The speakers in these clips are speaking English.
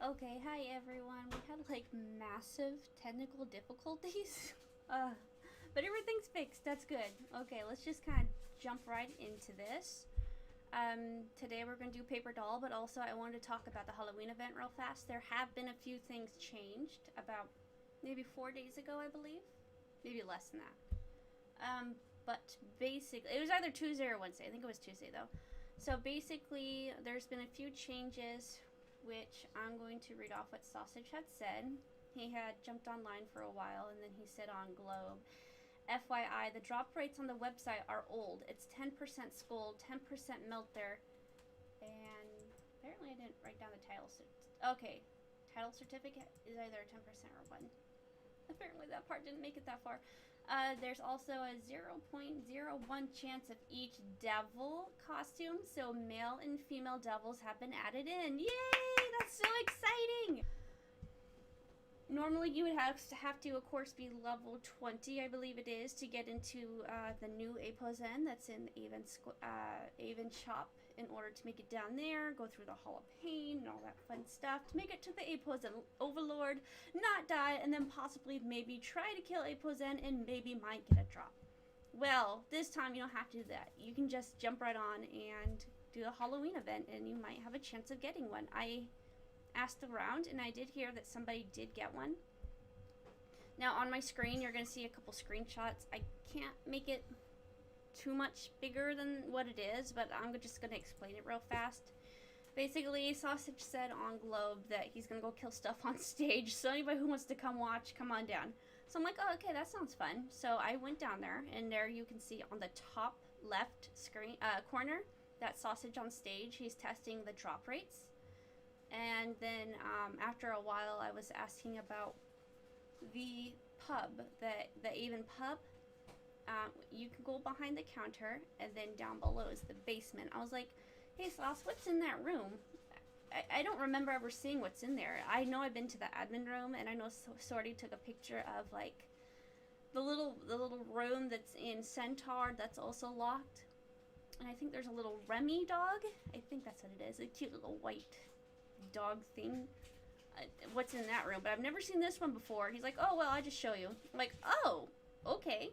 Okay, hi everyone. We had like massive technical difficulties. But everything's fixed. That's good. Okay, let's just kind of jump right into this. Today we're going to do paper doll, but also I wanted to talk about the Halloween event real fast. There have been a few things changed about maybe 4 days ago, I believe. Maybe less than that. But basically, it was either Tuesday or Wednesday. I think it was Tuesday though. So basically, there's been a few changes, which I'm going to read off what Sausage had said. He had jumped online for a while, and then he said on Globe, FYI, the drop rates on the website are old. It's 10% Skull, 10% Melter, and apparently I didn't write down the title. Okay, title certificate is either 10% or 1. Apparently that part didn't make it that far. There's also a 0.01 chance of each devil costume, so male and female devils have been added in. Yay! That's so exciting! Normally you would have to, of course, be level 20, I believe it is, to get into the new Apozen that's in Avon shop in order to make it down there, go through the Hall of Pain and all that fun stuff, to make it to the Apozen Overlord, not die, and then possibly maybe try to kill Apozen and maybe might get a drop. Well, this time you don't have to do that. You can just jump right on and do a Halloween event and you might have a chance of getting one. I asked around and I did hear that somebody did get one. Now on my screen you're going to see a couple screenshots. I can't make it too much bigger than what it is, but I'm just going to explain it real fast. Basically, Sausage said on Globe that he's going to go kill stuff on stage, so anybody who wants to come watch, come on down. So I'm like, oh, okay, that sounds fun. So I went down there, and there you can see on the top left screen corner, that Sausage on stage. He's testing the drop rates. And then after a while, I was asking about the pub, the Avon pub. You can go behind the counter, and then down below is the basement. I was like, hey, Sauce, what's in that room? I don't remember ever seeing what's in there. I know I've been to the admin room, and I know Sorty took a picture of, like, the little room that's in Centaur that's also locked. And I think there's a little Remy dog. I think that's what it is. A cute little white dog thing. What's in that room? But I've never seen this one before. He's like, oh, well, I'll just show you. I'm like, oh, okay.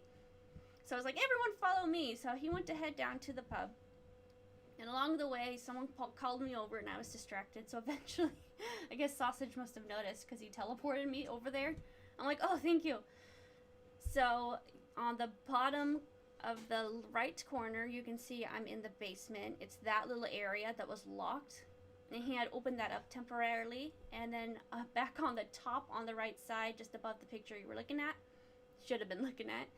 So I was like, everyone follow me. So he went to head down to the pub. And along the way, someone called me over and I was distracted. So eventually, I guess Sausage must have noticed because he teleported me over there. I'm like, oh, thank you. So on the bottom of the right corner, you can see I'm in the basement. It's that little area that was locked. And he had opened that up temporarily. And then back on the top on the right side, just above the picture you were looking at, should have been looking at,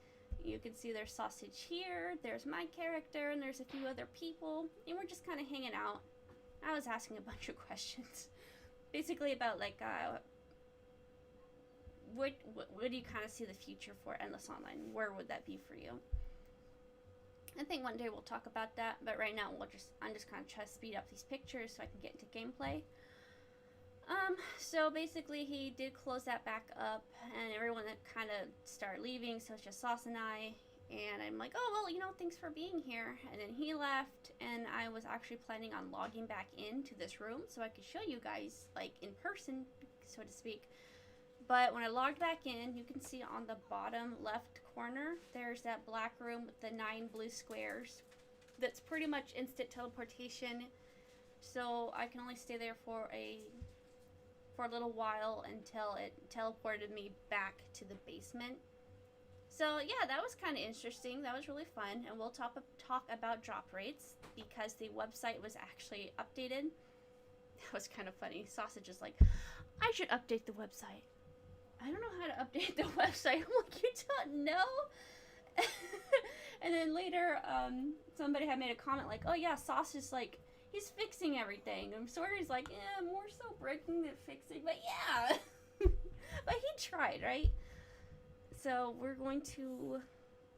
you can see there's Sausage here, there's my character, and there's a few other people. And we're just kind of hanging out. I was asking a bunch of questions. Basically about, like, what do you kind of see the future for Endless Online? Where would that be for you? I think one day we'll talk about that, but right now I'm just kind of trying to speed up these pictures so I can get into gameplay. So basically he did close that back up, and everyone that kind of started leaving, so it's just Sauce and I, and I'm like, oh, well, you know, thanks for being here. And then he left, and I was actually planning on logging back into this room so I could show you guys, like, in person, so to speak. But when I logged back in, you can see on the bottom left corner, there's that black room with the 9 blue squares. That's pretty much instant teleportation. So I can only stay there for a little while until it teleported me back to the basement. So yeah, that was kind of interesting. That was really fun. And we'll talk about drop rates because the website was actually updated. That was kind of funny. Sausage is like, I should update the website. I don't know how to update the website. I'm like, you don't know? And then later, somebody had made a comment like, oh yeah, Sauce is like, he's fixing everything. And Sorter's like, yeah, more so breaking than fixing. But yeah. But he tried, right? So we're going to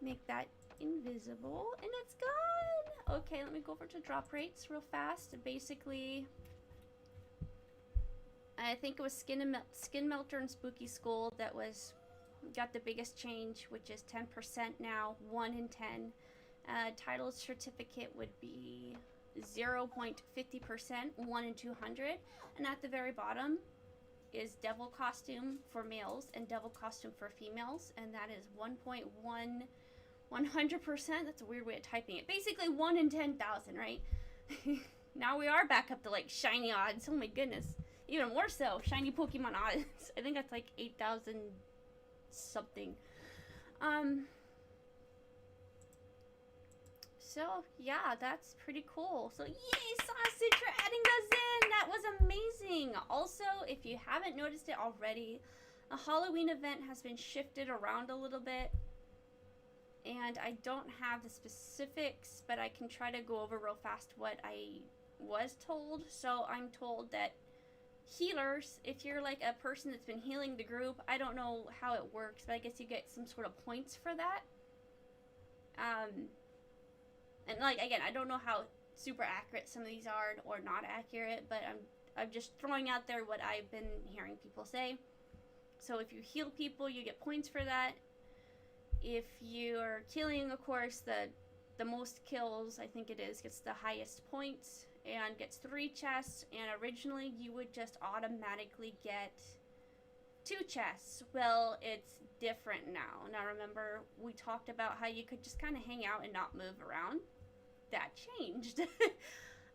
make that invisible. And it's gone. Okay, let me go over to drop rates real fast. Basically, I think it was Skin Melter and Spooky Skull that got the biggest change, which is 10% now, 1 in 10. Title certificate would be 0.50%, 1 in 200. And at the very bottom, is devil costume for males and devil costume for females, and that is 1.1 100%. That's a weird way of typing it. Basically 1 in 10,000, right? Now we are back up to like shiny odds. Oh my goodness. Even more so, shiny Pokemon odds. I think that's like 8,000 something. So yeah, that's pretty cool. So yay, Sausage, for adding those in. That was amazing. Also, if you haven't noticed it already, a Halloween event has been shifted around a little bit. And I don't have the specifics, but I can try to go over real fast what I was told. So I'm told that healers, if you're like a person that's been healing the group, I don't know how it works, but I guess you get some sort of points for that. And like, again, I don't know how super accurate some of these are or not accurate, but I'm just throwing out there what I've been hearing people say. So if you heal people, you get points for that. If you're killing, of course, the most kills, I think it is, gets the highest points and gets 3 chests. And originally you would just automatically get 2 chests. Well, it's different now. Now remember, we talked about how you could just kind of hang out and not move around. That changed.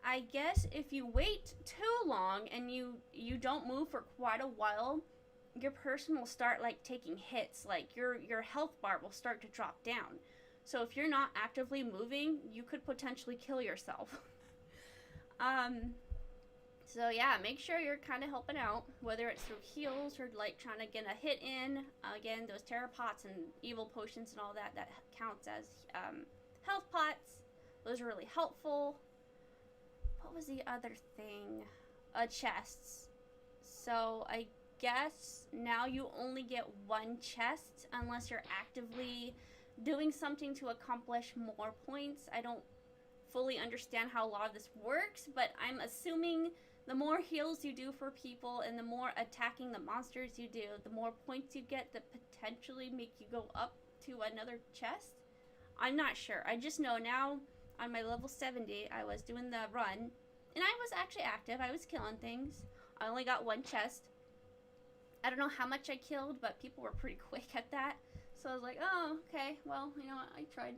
I guess if you wait too long and you don't move for quite a while, your person will start like taking hits. Like your health bar will start to drop down. So if you're not actively moving, you could potentially kill yourself. So yeah, make sure you're kind of helping out, whether it's through heals or like trying to get a hit in. Again, those terror pots and evil potions and all that, that counts as health pots. Those are really helpful. What was the other thing? Chests. So I guess now you only get 1 chest unless you're actively doing something to accomplish more points. I don't fully understand how a lot of this works, but I'm assuming the more heals you do for people and the more attacking the monsters you do, the more points you get that potentially make you go up to another chest. I'm not sure. I just know now on my level 70, I was doing the run, and I was actually active. I was killing things. I only got 1 chest. I don't know how much I killed, but people were pretty quick at that. So I was like, oh, okay, well, you know what, I tried.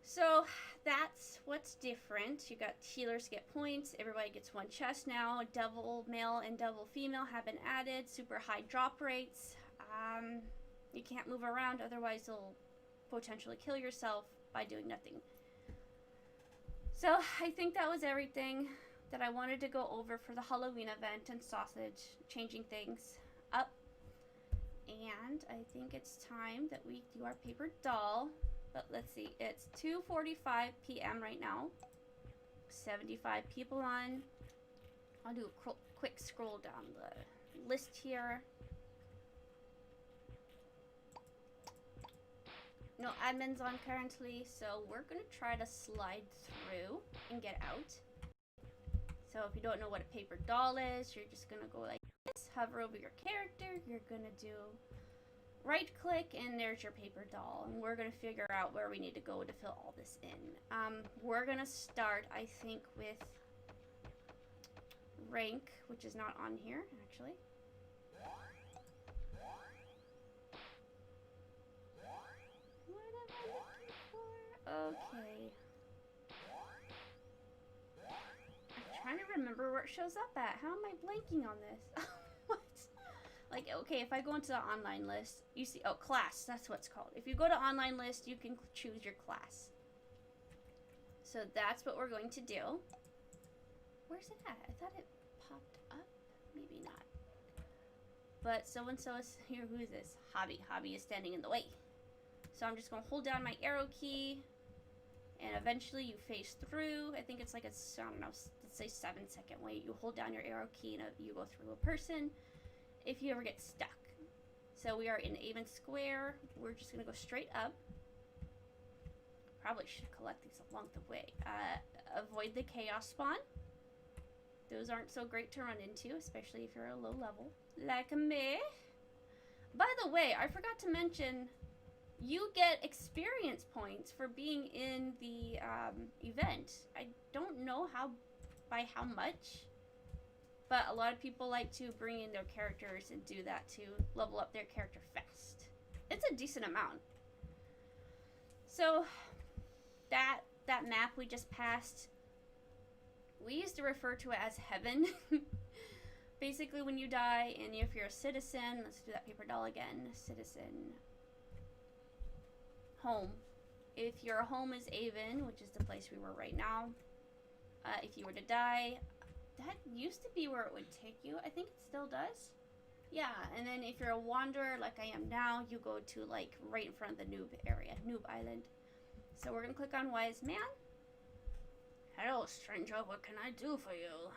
So that's what's different. You got healers get points. Everybody gets 1 chest now. Devil male and devil female have been added. Super high drop rates. You can't move around, otherwise you'll potentially kill yourself by doing nothing. So I think that was everything that I wanted to go over for the Halloween event and Sausage, changing things up. And I think it's time that we do our paper doll. But let's see, it's 2:45 p.m. right now. 75 people on. I'll do a quick scroll down the list here. No admins on currently, so we're gonna try to slide through and get out. So if you don't know what a paper doll is, you're just gonna go like this, hover over your character, you're gonna do right click, and there's your paper doll. And we're gonna figure out where we need to go to fill all this in. We're gonna start, I think, with rank, which is not on here, actually. Okay. I'm trying to remember where it shows up at. How am I blanking on this? What? Like, okay, if I go into the online list, you see, oh, class, that's what it's called. If you go to online list, you can choose your class. So that's what we're going to do. Where's it at? I thought it popped up. Maybe not. But so-and-so is here. Who is this? Hobby. Hobby is standing in the way. So I'm just going to hold down my arrow key. And eventually you phase through. I think it's like a, I don't know, let's say 7-second wait. You hold down your arrow key and you go through a person if you ever get stuck. So we are in even square. We're just going to go straight up. Probably should collect these along the way. Avoid the chaos spawn. Those aren't so great to run into, especially if you're a low level. Like me. By the way, I forgot to mention, you get experience points for being in the event. I don't know by how much, but a lot of people like to bring in their characters and do that to level up their character fast. It's a decent amount. So that map we just passed, we used to refer to it as heaven. Basically, when you die, and if you're a citizen, let's do that paper doll again, citizen, home. If your home is Avon, which is the place we were right now, if you were to die, that used to be where it would take you. I think it still does. Yeah, and then if you're a wanderer like I am now, you go to like right in front of the noob area, noob island. So we're gonna click on wise man. Hello, stranger, what can I do for you?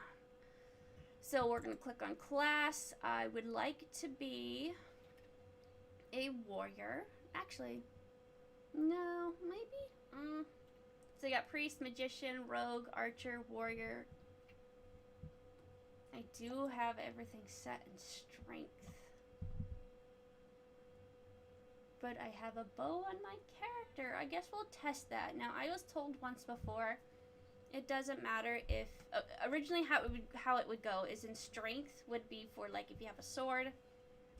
So we're gonna click on class. I would like to be a warrior. Actually, no, maybe. So you got priest, magician, rogue, archer, warrior. I do have everything set in strength. But I have a bow on my character. I guess we'll test that. Now, I was told once before, it doesn't matter if... originally, how it would go is in strength would be for, like, if you have a sword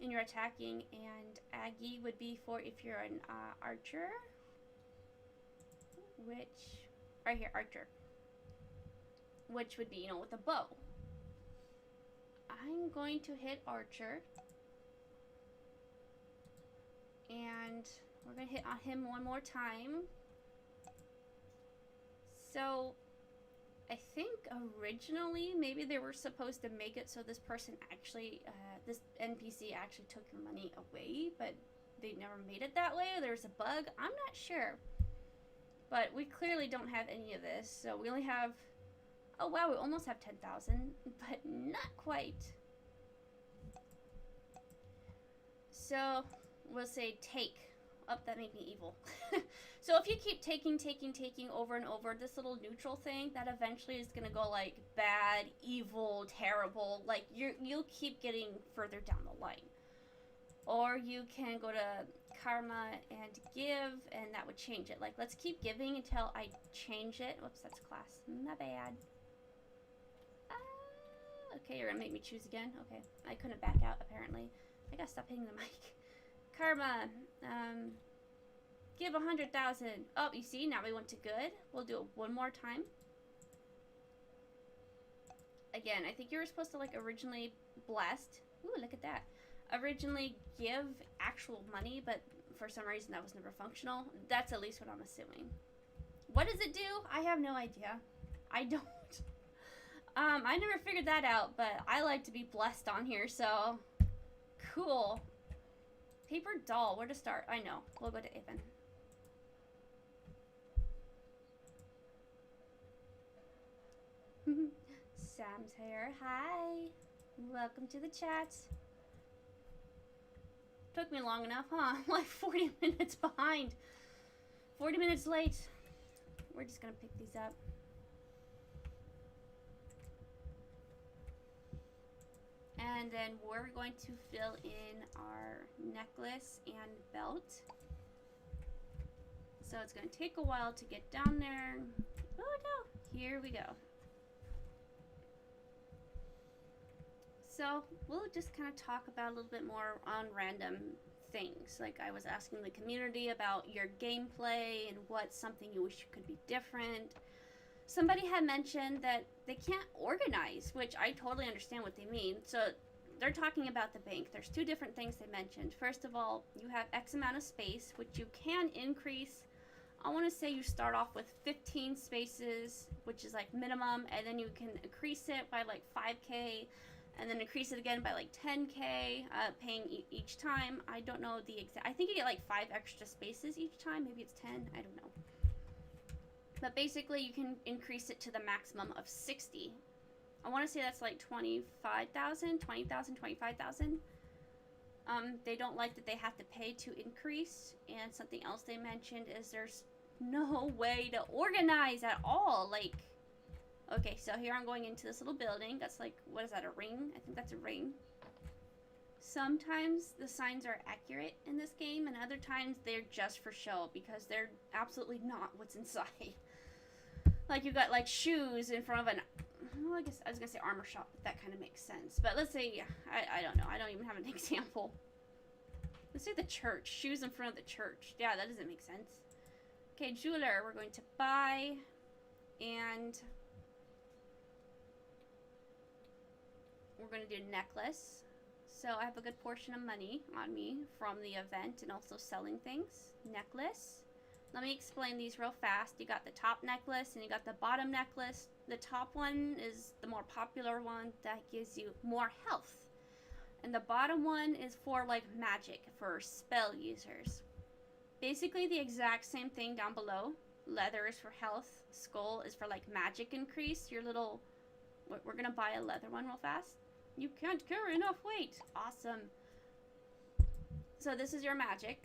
and you're attacking, and Aggie would be for if you're an archer. Which... right here, archer. Which would be, you know, with a bow. I'm going to hit archer. And we're going to hit on him one more time. So, I think originally maybe they were supposed to make it so this person actually, this NPC actually took your money away, but they never made it that way. There's a bug. I'm not sure. But we clearly don't have any of this. So we only have, oh wow, we almost have 10,000, but not quite. So we'll say take. Oh, that made me evil. So if you keep taking over and over, this little neutral thing, that eventually is gonna go like bad, evil, terrible. Like you'll keep getting further down the line. Or you can go to karma and give, and that would change it. Like, let's keep giving until I change it. Whoops, that's class. My bad. Okay, you're gonna make me choose again? Okay, I couldn't back out, apparently. I gotta stop hitting the mic. Karma, give 100,000. Oh, you see, now we went to good. We'll do it one more time. Again, I think you were supposed to, like, originally blessed. Ooh, look at that. Originally give actual money, but for some reason that was never functional. That's at least what I'm assuming. What does it do? I have no idea. I don't. I never figured that out, but I like to be blessed on here, so cool. Paper doll, where to start? I know. We'll go to Avon. Sam's here. Hi. Welcome to the chat. Took me long enough, huh? Like 40 minutes behind. 40 minutes late. We're just gonna pick these up. And then we're going to fill in our necklace and belt. So it's going to take a while to get down there. Oh no, here we go. So we'll just kind of talk about a little bit more on random things. Like I was asking the community about your gameplay and what's something you wish could be different. Somebody had mentioned that they can't organize, which I totally understand what they mean. So they're talking about the bank. There's two different things they mentioned. First of all, you have X amount of space, which you can increase. I want to say you start off with 15 spaces, which is like minimum, and then you can increase it by like 5K, and then increase it again by like 10K, paying each time. I don't know the exact, I think you get like 5 extra spaces each time. Maybe it's 10, I don't know. But basically, you can increase it to the maximum of 60. I want to say that's like 25,000, 20,000, 25,000. They don't like that they have to pay to increase. And something else they mentioned is there's no way to organize at all. Like, okay, so here I'm going into this little building. That's like, what is that, a ring? I think that's a ring. Sometimes the signs are accurate in this game, and other times they're just for show because they're absolutely not what's inside. Like, you've got like shoes in front of an, well, I guess I was gonna say armor shop, but that kind of makes sense. But let's say, I don't know. I don't even have an example. Let's say the church. Shoes in front of the church. Yeah, that doesn't make sense. Okay, jeweler. We're going to buy, and we're going to do necklace. So I have a good portion of money on me from the event and also selling things. Necklace. Let me explain these real fast. You got the top necklace and you got the bottom necklace. The top one is the more popular one that gives you more health. And the bottom one is for like magic, for spell users. Basically the exact same thing down below. Leather is for health. Skull is for like magic increase. Your little... We're going to buy a leather one real fast. You can't carry enough weight. Awesome. So this is your magic.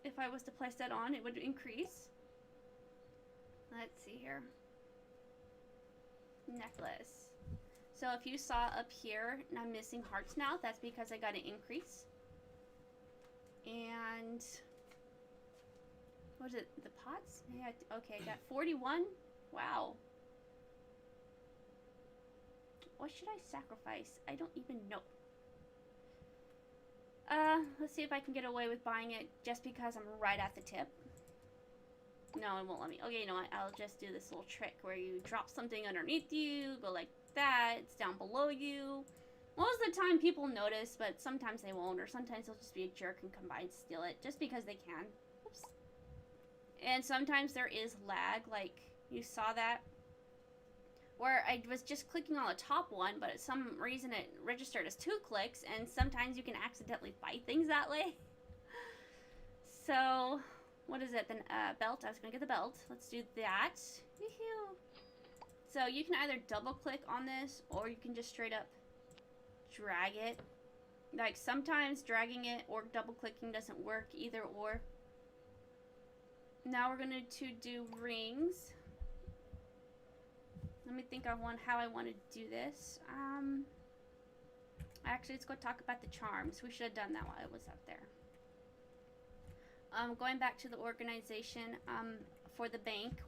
If I was to place that on, it would increase. Let's see here. Necklace. So if you saw up here, and I'm missing hearts now, that's because I got an increase. And what is it? The pots? Yeah, okay, I got 41. Wow. What should I sacrifice? I don't even know. Let's see if I can get away with buying it just because I'm right at the tip. No, it won't let me. Okay, you know what? I'll just do this little trick where you drop something underneath you, go like that, it's down below you. Most of the time people notice, but sometimes they won't, or sometimes they'll just be a jerk and come by and steal it just because they can. Oops. And sometimes there is lag, like you saw that, where I was just clicking on the top one, but for some reason it registered as 2 clicks, and sometimes you can accidentally buy things that way. So, what is it then? Belt. I was gonna get the belt. Let's do that. Woohoo! So you can either double click on this, or you can just straight up drag it. Like sometimes dragging it or double clicking doesn't work, either or. Now we're going to do rings. Let me think on how I want to do this. Actually, let's go talk about the charms. We should have done that while I was up there. Going back to the organization for the bank,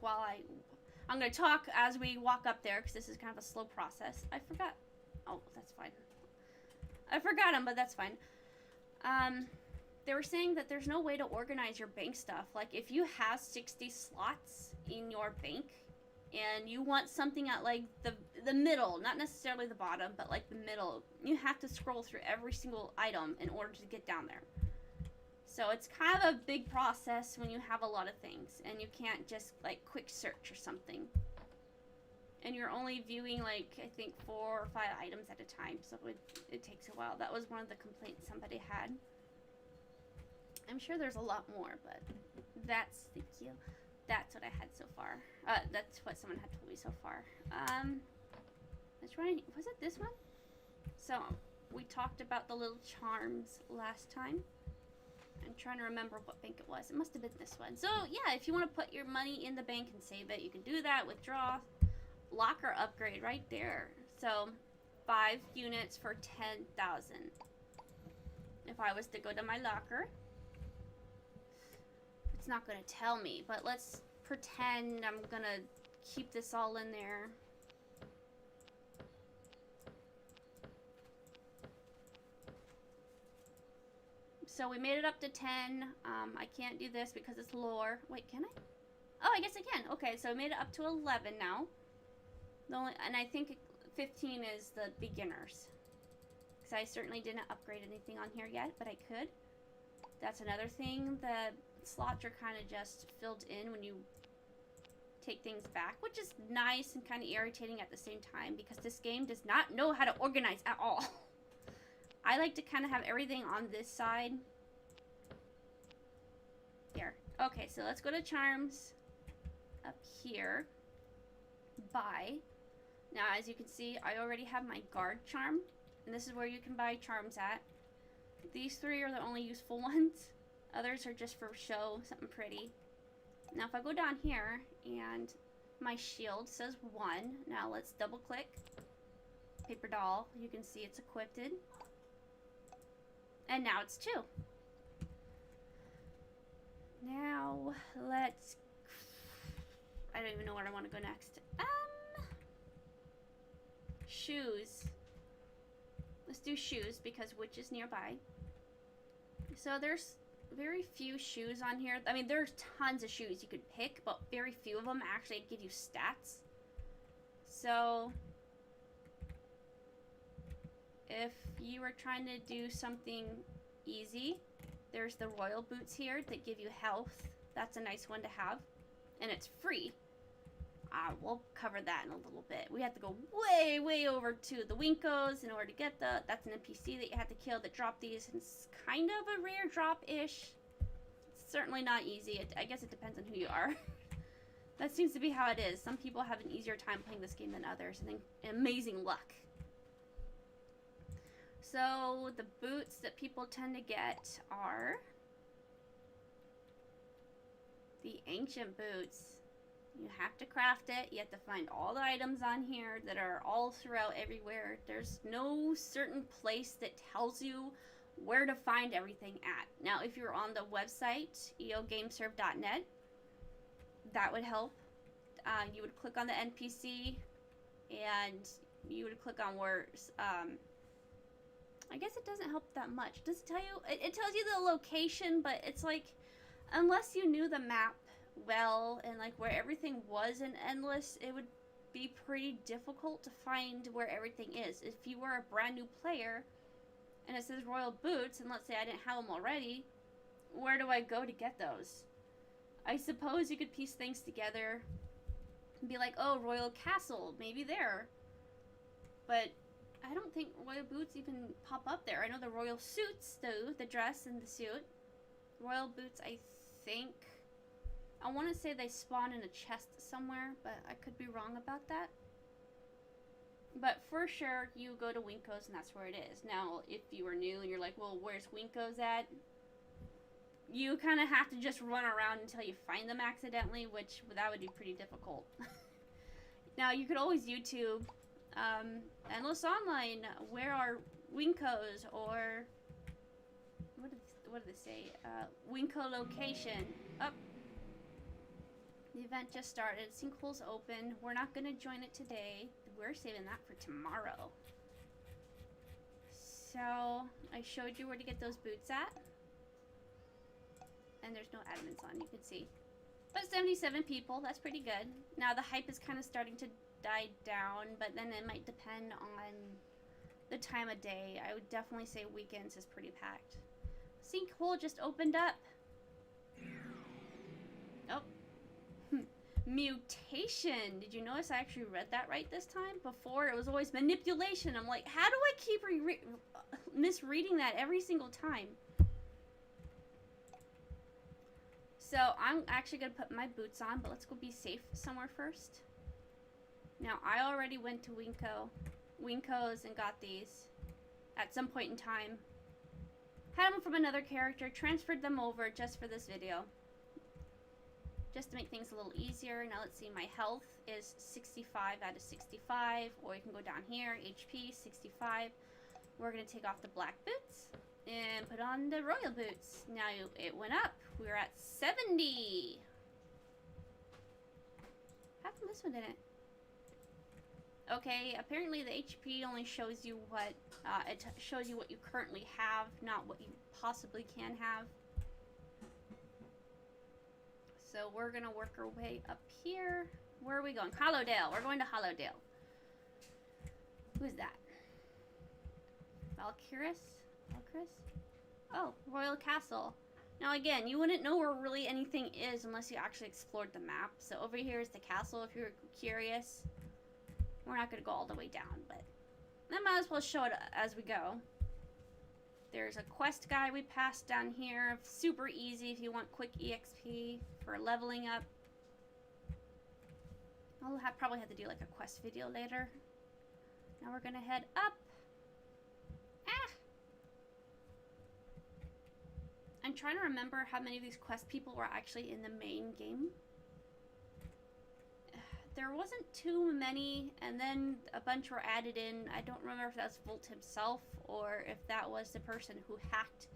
I'm going to talk as we walk up there because this is kind of a slow process. I forgot. Oh, that's fine. I forgot them, but that's fine. They were saying that there's no way to organize your bank stuff. Like, if you have 60 slots in your bank and you want something at, like, the middle, not necessarily the bottom, but, like, the middle, you have to scroll through every single item in order to get down there. So it's kind of a big process when you have a lot of things, and you can't just, like, quick search or something. And you're only viewing, like, I think 4 or 5 items at a time, so it takes a while. That was one of the complaints somebody had. I'm sure there's a lot more, but that's, thank you. That's what I had so far. That's what someone had told me so far. Was it this one? So, we talked about the little charms last time. I'm trying to remember what bank it was. It must have been this one. So, yeah, if you want to put your money in the bank and save it, you can do that. Withdraw. Locker upgrade right there. So, 5 units for 10,000. If I was to go to my locker, it's not going to tell me, but let's pretend I'm going to keep this all in there. So we made it up to 10. I can't do this because it's lore. Wait, can I? Oh, I guess I can. Okay, so I made it up to 11 now. And I think 15 is the beginners. Because I certainly didn't upgrade anything on here yet, but I could. That's another thing. The slots are kind of just filled in when you take things back, which is nice and kind of irritating at the same time because this game does not know how to organize at all. I like to kind of have everything on this side. Here. Okay, so let's go to charms. Up here. Buy. Now, as you can see, I already have my guard charm. And this is where you can buy charms at. These 3 are the only useful ones. Others are just for show, something pretty. Now, if I go down here, and my shield says 1. Now, let's double click. Paper doll. You can see it's equipped. And now it's 2. Now, let's... I don't even know where I want to go next. shoes. Let's do shoes because witch is nearby. So there's very few shoes on here. I mean, there's tons of shoes you could pick, but very few of them actually give you stats. So if you were trying to do something easy, there's the royal boots here that give you health. That's a nice one to have, and it's free. We'll cover that in a little bit. We have to go way over to the Winkos in order to get that's an NPC that you have to kill that drop these. And it's kind of a rare drop-ish. It's certainly not easy. I guess it depends on who you are. That seems to be how it is. Some people have an easier time playing this game than others, and then amazing luck. So the boots that people tend to get are the ancient boots. You have to craft it. You have to find all the items on here that are all throughout everywhere. There's no certain place that tells you where to find everything at. Now, if you're on the website, eogameserve.net, that would help. You would click on the NPC, and you would click on where, I guess it doesn't help that much. Does it tell you? It tells you the location, but it's like, unless you knew the map well and like where everything was in Endless, it would be pretty difficult to find where everything is. If you were a brand new player and it says royal boots, and let's say I didn't have them already, where do I go to get those? I suppose you could piece things together and be like, oh, royal castle, maybe there, but I don't think royal boots even pop up there. I know the royal suits though, the dress and the suit. Royal boots, I think, I want to say they spawn in a chest somewhere, but I could be wrong about that. But for sure, you go to Winkos and that's where it is. Now, if you were new and you're like, well, where's Winkos at? You kind of have to just run around until you find them accidentally, which that would be pretty difficult. Now, you could always YouTube Endless Online, where are Winkos, or what did they say? Winko location. Oh. The event just started. Sinkhole's open. We're not going to join it today. We're saving that for tomorrow. So, I showed you where to get those boots at. And there's no admins on, you can see. But 77 people, that's pretty good. Now, the hype is kind of starting to die down, but then it might depend on the time of day. I would definitely say weekends is pretty packed. Sinkhole just opened up. Oh. Mutation. Did you notice I actually read that right this time? Before it was always manipulation. I'm like, how do I keep misreading that every single time? So I'm actually going to put my boots on, but let's go be safe somewhere first. Now, I already went to Winkos and got these at some point in time. Had them from another character, transferred them over just for this video. Just to make things a little easier. Now let's see, my health is 65 out of 65, or you can go down here, HP 65. We're going to take off the black boots and put on the royal boots. Now it went up. We're at 70. How come this one didn't? Okay, apparently the HP only shows you what it shows you what you currently have, not what you possibly can have. So we're gonna work our way up here. Where are we going? Hollowdale. We're going to Hollowdale. Who's that? Valkyris? Oh, Royal Castle. Now again, you wouldn't know where really anything is unless you actually explored the map. So over here is the castle if you're curious. We're not going to go all the way down, but I might as well show it as we go. There's a quest guide we passed down here. Super easy if you want quick EXP for leveling up. I'll probably have to do like a quest video later. Now we're going to head up. I'm trying to remember how many of these quest people were actually in the main game. There wasn't too many, and then a bunch were added in. I don't remember if that's Vult himself or if that was the person who hacked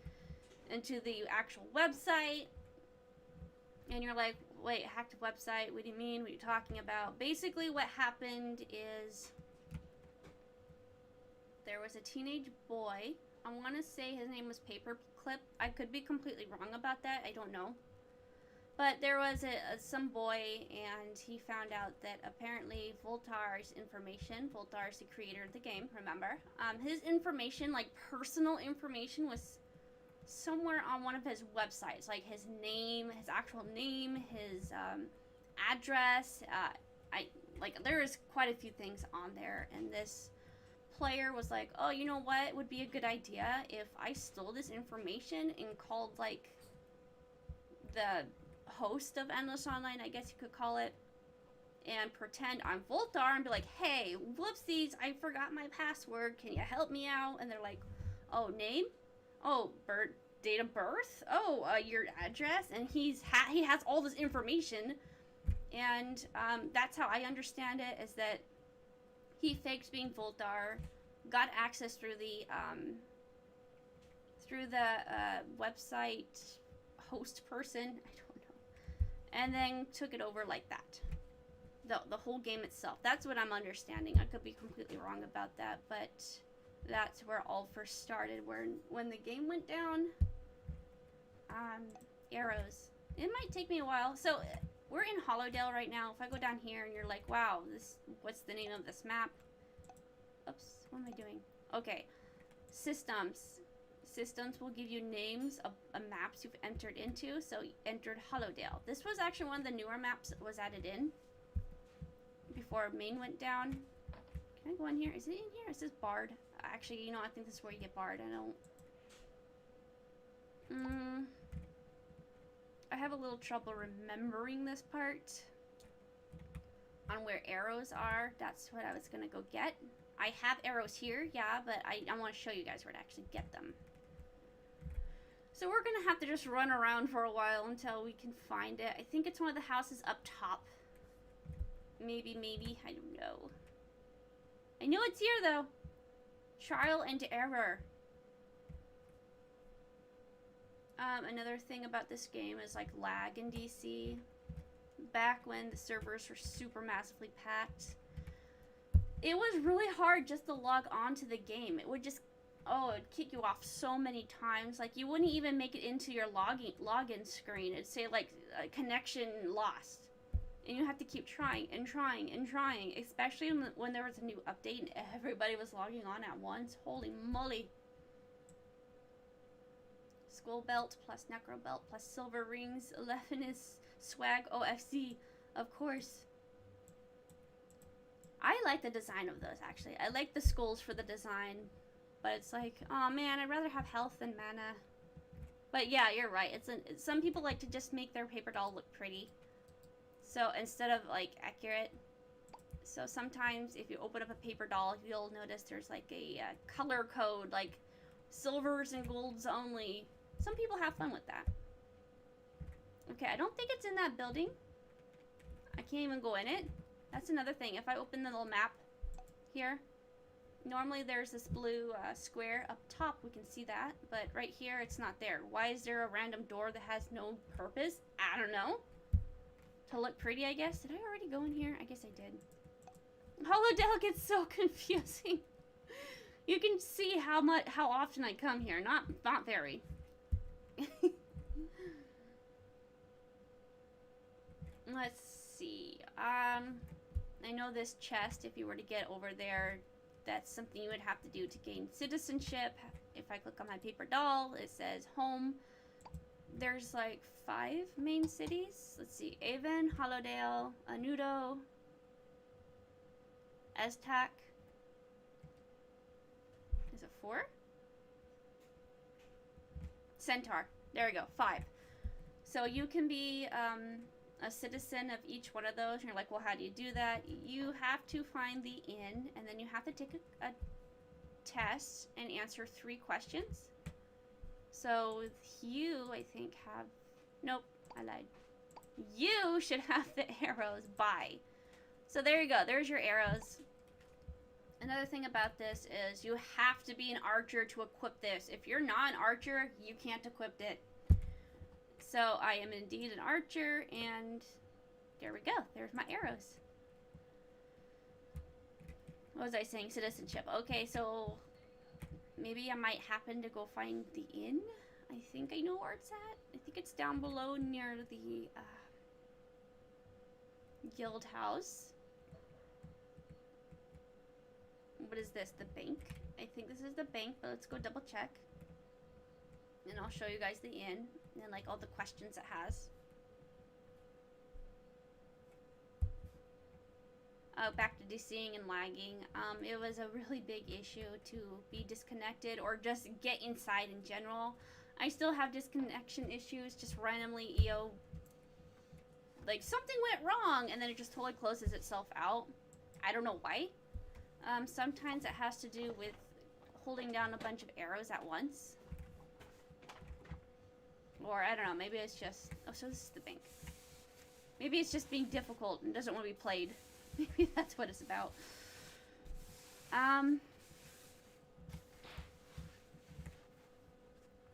into the actual website. And you're like, wait, hacked a website? What do you mean? What are you talking about? Basically what happened is there was a teenage boy. I want to say his name was Paperclip. I could be completely wrong about that. I don't know. But there was some boy, and he found out that apparently vult-r's information, vult-r is the creator of the game, remember? His information, like personal information, was somewhere on one of his websites. Like his name, his actual name, his address. There is quite a few things on there, and this player was like, oh, you know what would be a good idea if I stole this information and called, like, the host of Endless Online, I guess you could call it, and pretend I'm vult-r and be like, hey, whoopsies, I forgot my password, can you help me out? And they're like, oh, name? Oh, date of birth? Oh, your address? And he has all this information, and that's how I understand it, is that he faked being vult-r, got access through the website host person, I don't know, and then took it over like that. The whole game itself. That's what I'm understanding. I could be completely wrong about that, but that's where all first started. When the game went down, arrows. It might take me a while. So we're in Hollowdale right now. If I go down here and you're like, wow, what's the name of this map? Oops, what am I doing? Okay, systems. Systems will give you names of maps you've entered into. So you entered Hollowdale. This was actually one of the newer maps that was added in before main went down. Can I go in here? Is it in here? It says barred. Actually, you know, I think this is where you get barred. I have a little trouble remembering this part on where arrows are. That's what I was gonna go get. I have arrows here, yeah, but I want to show you guys where to actually get them. So we're gonna have to just run around for a while until we can find it. I think it's one of the houses up top. Maybe, I don't know. I know it's here though. Trial and error. Another thing about this game is like lag in DC. Back when the servers were super massively packed, it was really hard just to log on to the game. It would just, it'd kick you off so many times. Like you wouldn't even make it into your login screen. It'd say like connection lost. And you have to keep trying and trying and trying, especially when there was a new update and everybody was logging on at once. Holy moly. Skull belt plus necro belt plus silver rings. 11 is swag OFC, of course. I like the design of those, actually. I like the skulls for the design, but it's like, oh man, I'd rather have health than mana. But yeah, you're right. Some people like to just make their paper doll look pretty. So instead of like accurate. So sometimes if you open up a paper doll, you'll notice there's like a color code, like silvers and golds only. Some people have fun with that. Okay, I don't think it's in that building. I can't even go in it. That's another thing. If I open the little map here, normally there's this blue square up top. We can see that. But right here, it's not there. Why is there a random door that has no purpose? I don't know. To look pretty, I guess. Did I already go in here? I guess I did. Hollowdale gets so confusing. You can see how often I come here. Not very. Let's see. I know this chest, if you were to get over there, that's something you would have to do to gain citizenship. If I click on my paper doll, it says home. There's like 5 main cities. Let's see. Avon, Hollowdale, Anudo, Aztec. Is it 4? Centaur. There we go. 5. So you can be a citizen of each one of those. And you're like, well, how do you do that? You have to find the inn, and then you have to take a test and answer 3 questions. So you, I think, have... Nope, I lied. You should have the arrows by. So there you go. There's your arrows. Another thing about this is you have to be an archer to equip this. If you're not an archer, you can't equip it. So I am indeed an archer, and there we go. There's my arrows. What was I saying? Citizenship. Okay, so maybe I might happen to go find the inn. I think I know where it's at. I think it's down below near the guild house. What is this? The bank? I think this is the bank, but let's go double check. And I'll show you guys the inn and like all the questions it has. Back to DCing and lagging. It was a really big issue to be disconnected or just get inside in general. I still have disconnection issues, just randomly EO, like something went wrong and then it just totally closes itself out. I don't know why. Sometimes it has to do with holding down a bunch of arrows at once. Or I don't know, maybe it's just, oh, so this is the bank. Maybe it's just being difficult and doesn't want to be played. Maybe that's what it's about.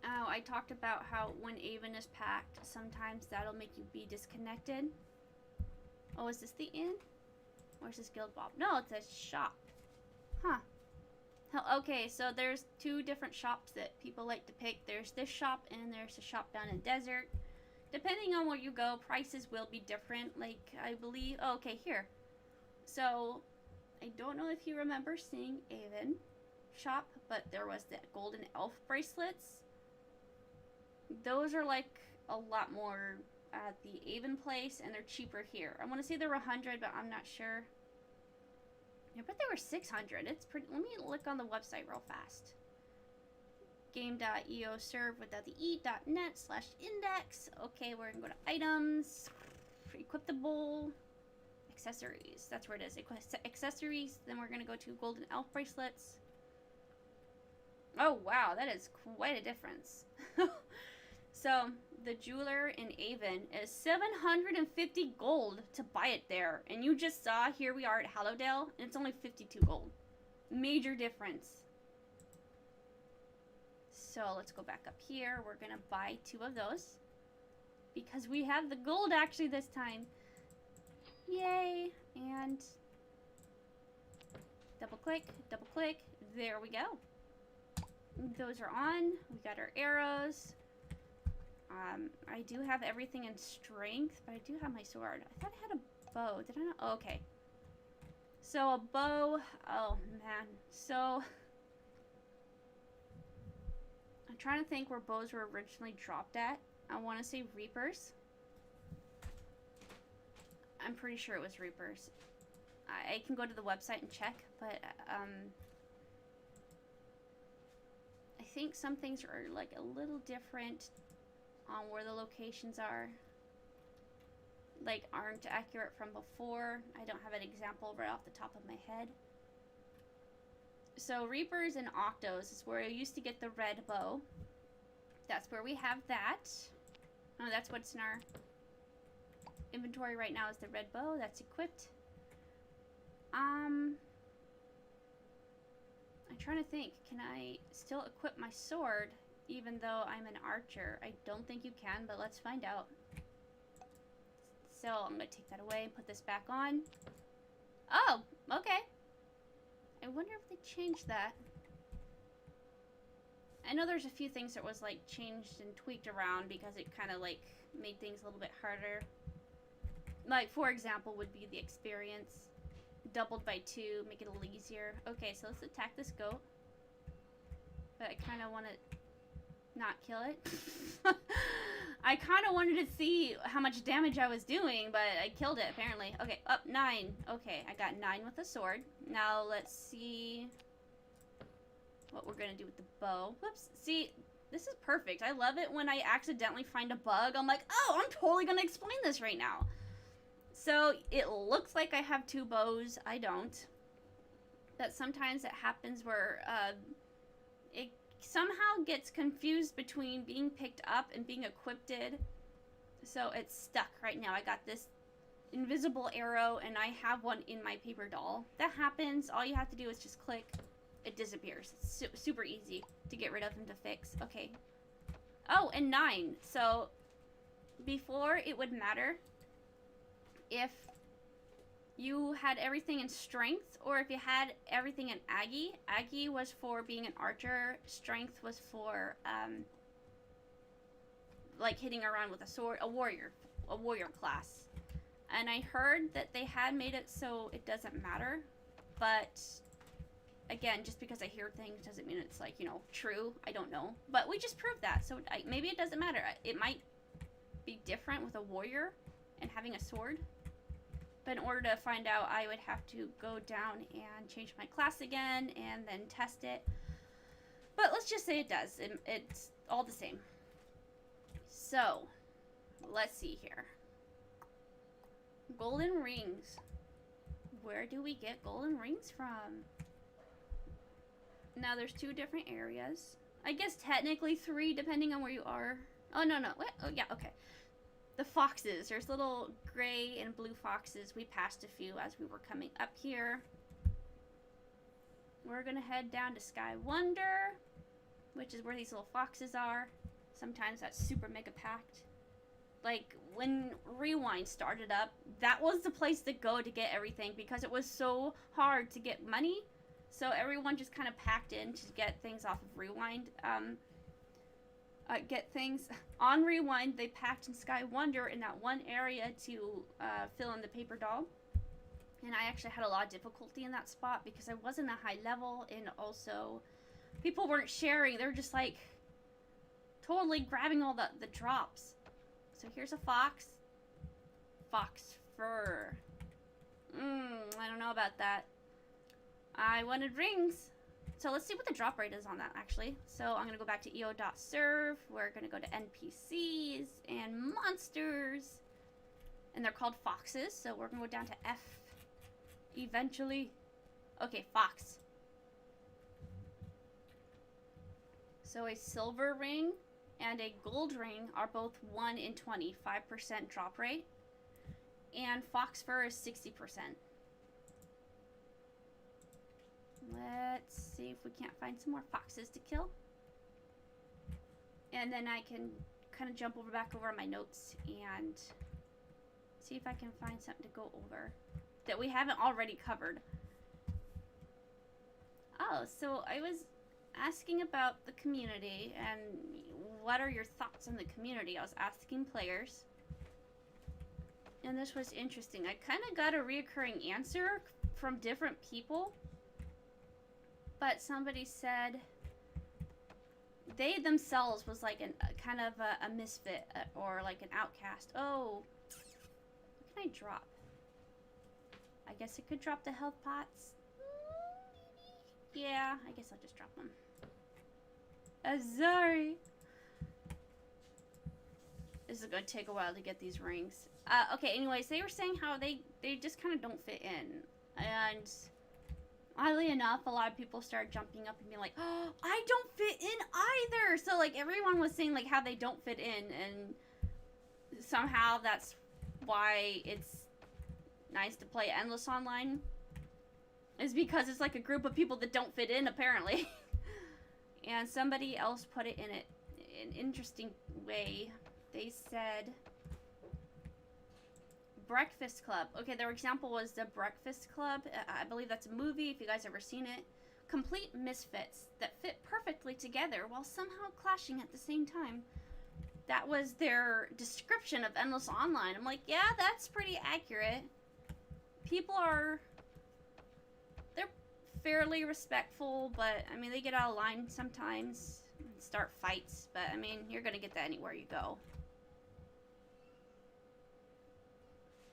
Oh, I talked about how when Avon is packed, sometimes that'll make you be disconnected. Oh, is this the inn? Or is this Guild Bob? No, it's a shop. Huh. Okay, so there's two different shops that people like to pick. There's this shop and there's a shop down in Desert. Depending on where you go, prices will be different. Like, I believe... Oh, okay, here. So, I don't know if you remember seeing Avon shop, but there was the golden elf bracelets. Those are like a lot more at the Avon place, and they're cheaper here. I want to say they were 100, but I'm not sure. I bet they were 600. It's pretty. Let me look on the website real fast. Game.eo serve without the e.net/index. Okay, we're gonna go to items, equipable, accessories. That's where it is. Accessories. Then we're gonna go to golden elf bracelets. Oh wow, that is quite a difference. So the jeweler in Avon is 750 gold to buy it there, and you just saw here we are at Hallowdale, and it's only 52 gold. Major difference. So let's go back up here. We're gonna buy 2 of those because we have the gold actually this time. Yay! And double click, double click. There we go. Those are on. We got our arrows. I do have everything in strength, but I do have my sword. I thought I had a bow. Did I not? Oh, okay. So a bow. Oh, man. So I'm trying to think where bows were originally dropped at. I want to say Reapers. I'm pretty sure it was Reapers. I can go to the website and check, but I think some things are like a little different on where the locations are. Like aren't accurate from before. I don't have an example right off the top of my head. So Reapers and Octos is where I used to get the red bow. That's where we have that. Oh, that's what's in our inventory right now is the red bow. That's equipped. I'm trying to think. Can I still equip my sword even though I'm an archer? I don't think you can, but let's find out. So I'm going to take that away and put this back on. Oh, okay. I wonder if they changed that. I know there's a few things that was like changed and tweaked around because it kind of like made things a little bit harder. Like, for example, would be the experience. Doubled by 2, make it a little easier. Okay, so let's attack this goat. But I kind of want to not kill it. I kind of wanted to see how much damage I was doing, but I killed it, apparently. Okay, up 9. Okay, I got 9 with the sword. Now, let's see what we're going to do with the bow. Whoops. See, this is perfect. I love it when I accidentally find a bug. I'm like, oh, I'm totally going to explain this right now. So, it looks like I have 2 bows. I don't. But sometimes it happens where it somehow gets confused between being picked up and being equipped. So, it's stuck right now. I got this invisible arrow, and I have one in my paper doll. That happens. All you have to do is just click. It disappears. It's super easy to get rid of and to fix. Okay. Oh, and 9. So, before it would matter if you had everything in strength, or if you had everything in Aggie. Aggie was for being an archer. Strength was for like hitting around with a sword, a warrior class. And I heard that they had made it so it doesn't matter, but again, just because I hear things doesn't mean it's like, you know, true. I don't know, but we just proved that, so maybe it doesn't matter. It might be different with a warrior and having a sword. But in order to find out, I would have to go down and change my class again and then test it. But let's just say it does. It's all the same. So, let's see here. Golden rings. Where do we get golden rings from? Now, there's 2 different areas. I guess technically 3, depending on where you are. Oh, no. What? Oh, yeah, okay. The foxes. There's little gray and blue foxes. We passed a few as we were coming up here. We're going to head down to Sky Wonder, which is where these little foxes are. Sometimes that's super mega packed. Like, when Rewind started up, that was the place to go to get everything because it was so hard to get money. So everyone just kind of packed in to get things off of Rewind. Get things on Rewind. They packed in Sky Wonder in that one area to fill in the paper doll, and I actually had a lot of difficulty in that spot because I wasn't a high level, and also people weren't sharing. They were just like totally grabbing all the drops. So here's a fox. Fox fur. I don't know about that. I wanted rings. So let's see what the drop rate is on that, actually. So I'm going to go back to eo.serve. We're going to go to NPCs and monsters. And they're called foxes. So we're going to go down to F eventually. Okay, fox. So a silver ring and a gold ring are both 1 in 20, 5% drop rate. And fox fur is 60%. Let's see if we can't find some more foxes to kill. And then I can kind of jump back over my notes and see if I can find something to go over that we haven't already covered. Oh, so I was asking about the community and what are your thoughts on the community. I was asking players. And this was interesting. I kind of got a reoccurring answer from different people. But somebody said they themselves was like a kind of a misfit or like an outcast. Oh, what can I drop? I guess I could drop the health pots. Yeah, I guess I'll just drop them. Sorry. This is going to take a while to get these rings. Okay, anyways, they were saying how they just kind of don't fit in. And oddly enough, a lot of people started jumping up and being like, oh, I don't fit in either. So, like, everyone was saying, like, how they don't fit in. And somehow that's why it's nice to play Endless Online. Is because it's like a group of people that don't fit in, apparently. And somebody else put it in an interesting way. They said Breakfast Club. Okay, their example was the Breakfast Club. I believe that's a movie, if you guys ever seen it. Complete misfits that fit perfectly together while somehow clashing at the same time. That was their description of Endless Online. I'm like, yeah, that's pretty accurate. People are... they're fairly respectful, but, I mean, they get out of line sometimes and start fights. But, I mean, you're going to get that anywhere you go.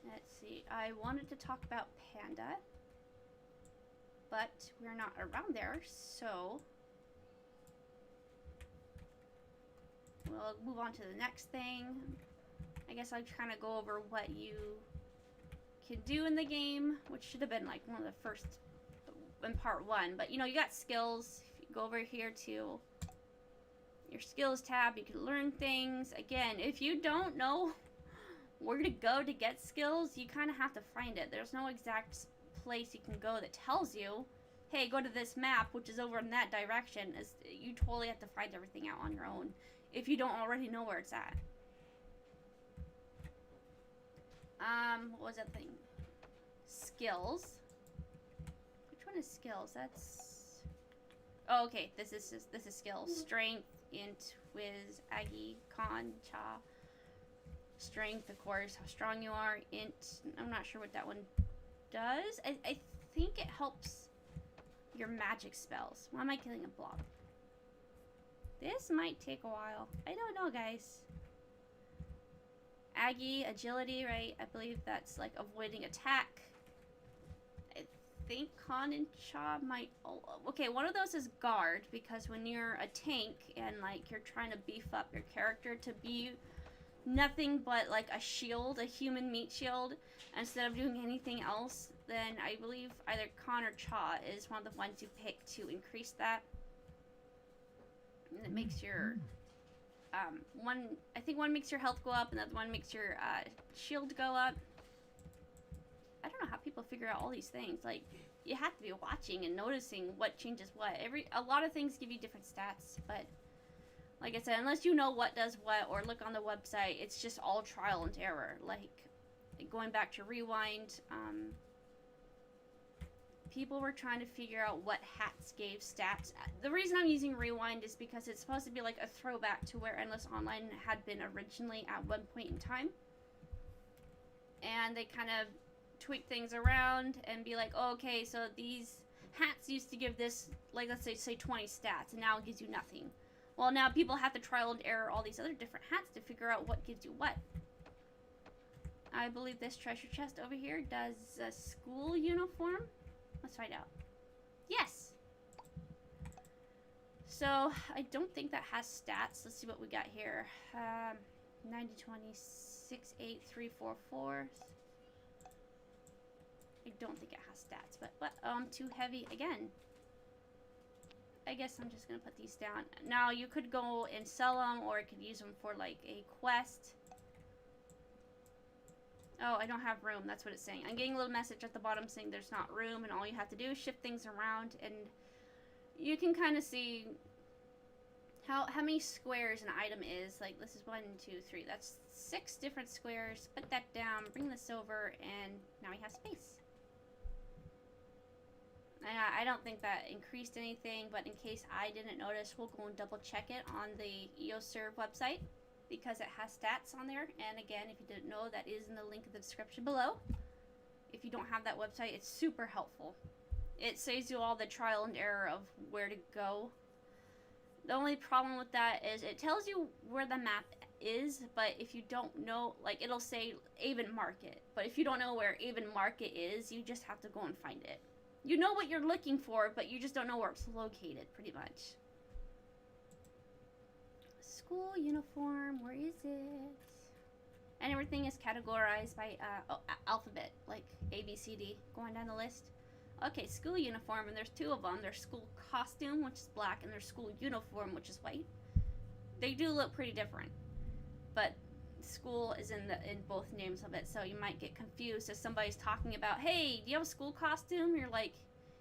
Let's see, I wanted to talk about Panda, but we're not around there, so we'll move on to the next thing. I guess I'll kind of go over what you can do in the game, which should have been like one of the first in part 1, but you know, you got skills. If you go over here to your skills tab, you can learn things. Again, if you don't know where to go to get skills, you kind of have to find it. There's no exact place you can go that tells you, hey, go to this map, which is over in that direction. You totally have to find everything out on your own if you don't already know where it's at. What was that thing? skills. Which one is skills? That's... Oh, okay. This is skills. Strength, int, whiz, Aggie, con, cha. Strength, of course, how strong you are. Int, I'm not sure what that one does. I think it helps your magic spells. Why am I killing a blob? This might take a while. I don't know, guys. Aggie, agility, right? I believe that's like avoiding attack. I think Con and Cha might... Oh, okay, one of those is guard, because when you're a tank and like you're trying to beef up your character to be nothing but like a shield, a human meat shield, instead of doing anything else, then I believe either Con or Cha is one of the ones you pick to increase that. And it makes your... I think one makes your health go up, and the other one makes your shield go up. I don't know how people figure out all these things. Like, you have to be watching and noticing what changes what. A lot of things give you different stats, but like I said, unless you know what does what or look on the website, it's just all trial and error. Like, going back to Rewind, people were trying to figure out what hats gave stats. The reason I'm using Rewind is because it's supposed to be like a throwback to where Endless Online had been originally at one point in time. And they kind of tweak things around and be like, oh, okay, so these hats used to give this, like, let's say 20 stats, and now it gives you nothing. Well, now people have to trial and error all these other different hats to figure out what gives you what. I believe this treasure chest over here does a school uniform. Let's find out. Yes! So, I don't think that has stats. Let's see what we got here. 90, 20, 6, 8, 3, 4, 4. I don't think it has stats, but I'm too heavy again. I guess I'm just gonna put these down. Now, you could go and sell them, or I could use them for, like, a quest. Oh, I don't have room. That's what it's saying. I'm getting a little message at the bottom saying there's not room, and all you have to do is shift things around, and you can kind of see how many squares an item is. Like, this is 1, 2, 3. That's 6 different squares. Put that down, bring this over, and now we have space. I don't think that increased anything, but in case I didn't notice, we'll go and double check it on the EOServe website, because it has stats on there. And again, if you didn't know, that is in the link in the description below. If you don't have that website, it's super helpful. It saves you all the trial and error of where to go. The only problem with that is it tells you where the map is, but if you don't know, like, it'll say Avon Market, but if you don't know where Avon Market is, you just have to go and find it. You know what you're looking for, but you just don't know where it's located, pretty much. School uniform, where is it? And everything is categorized by alphabet, like A, B, C, D, going down the list. Okay, school uniform, and there's 2 of them. There's school costume, which is black, and there's school uniform, which is white. They do look pretty different, but school is in both names of it, so you might get confused if somebody's talking about, hey, do you have a school costume? You're like,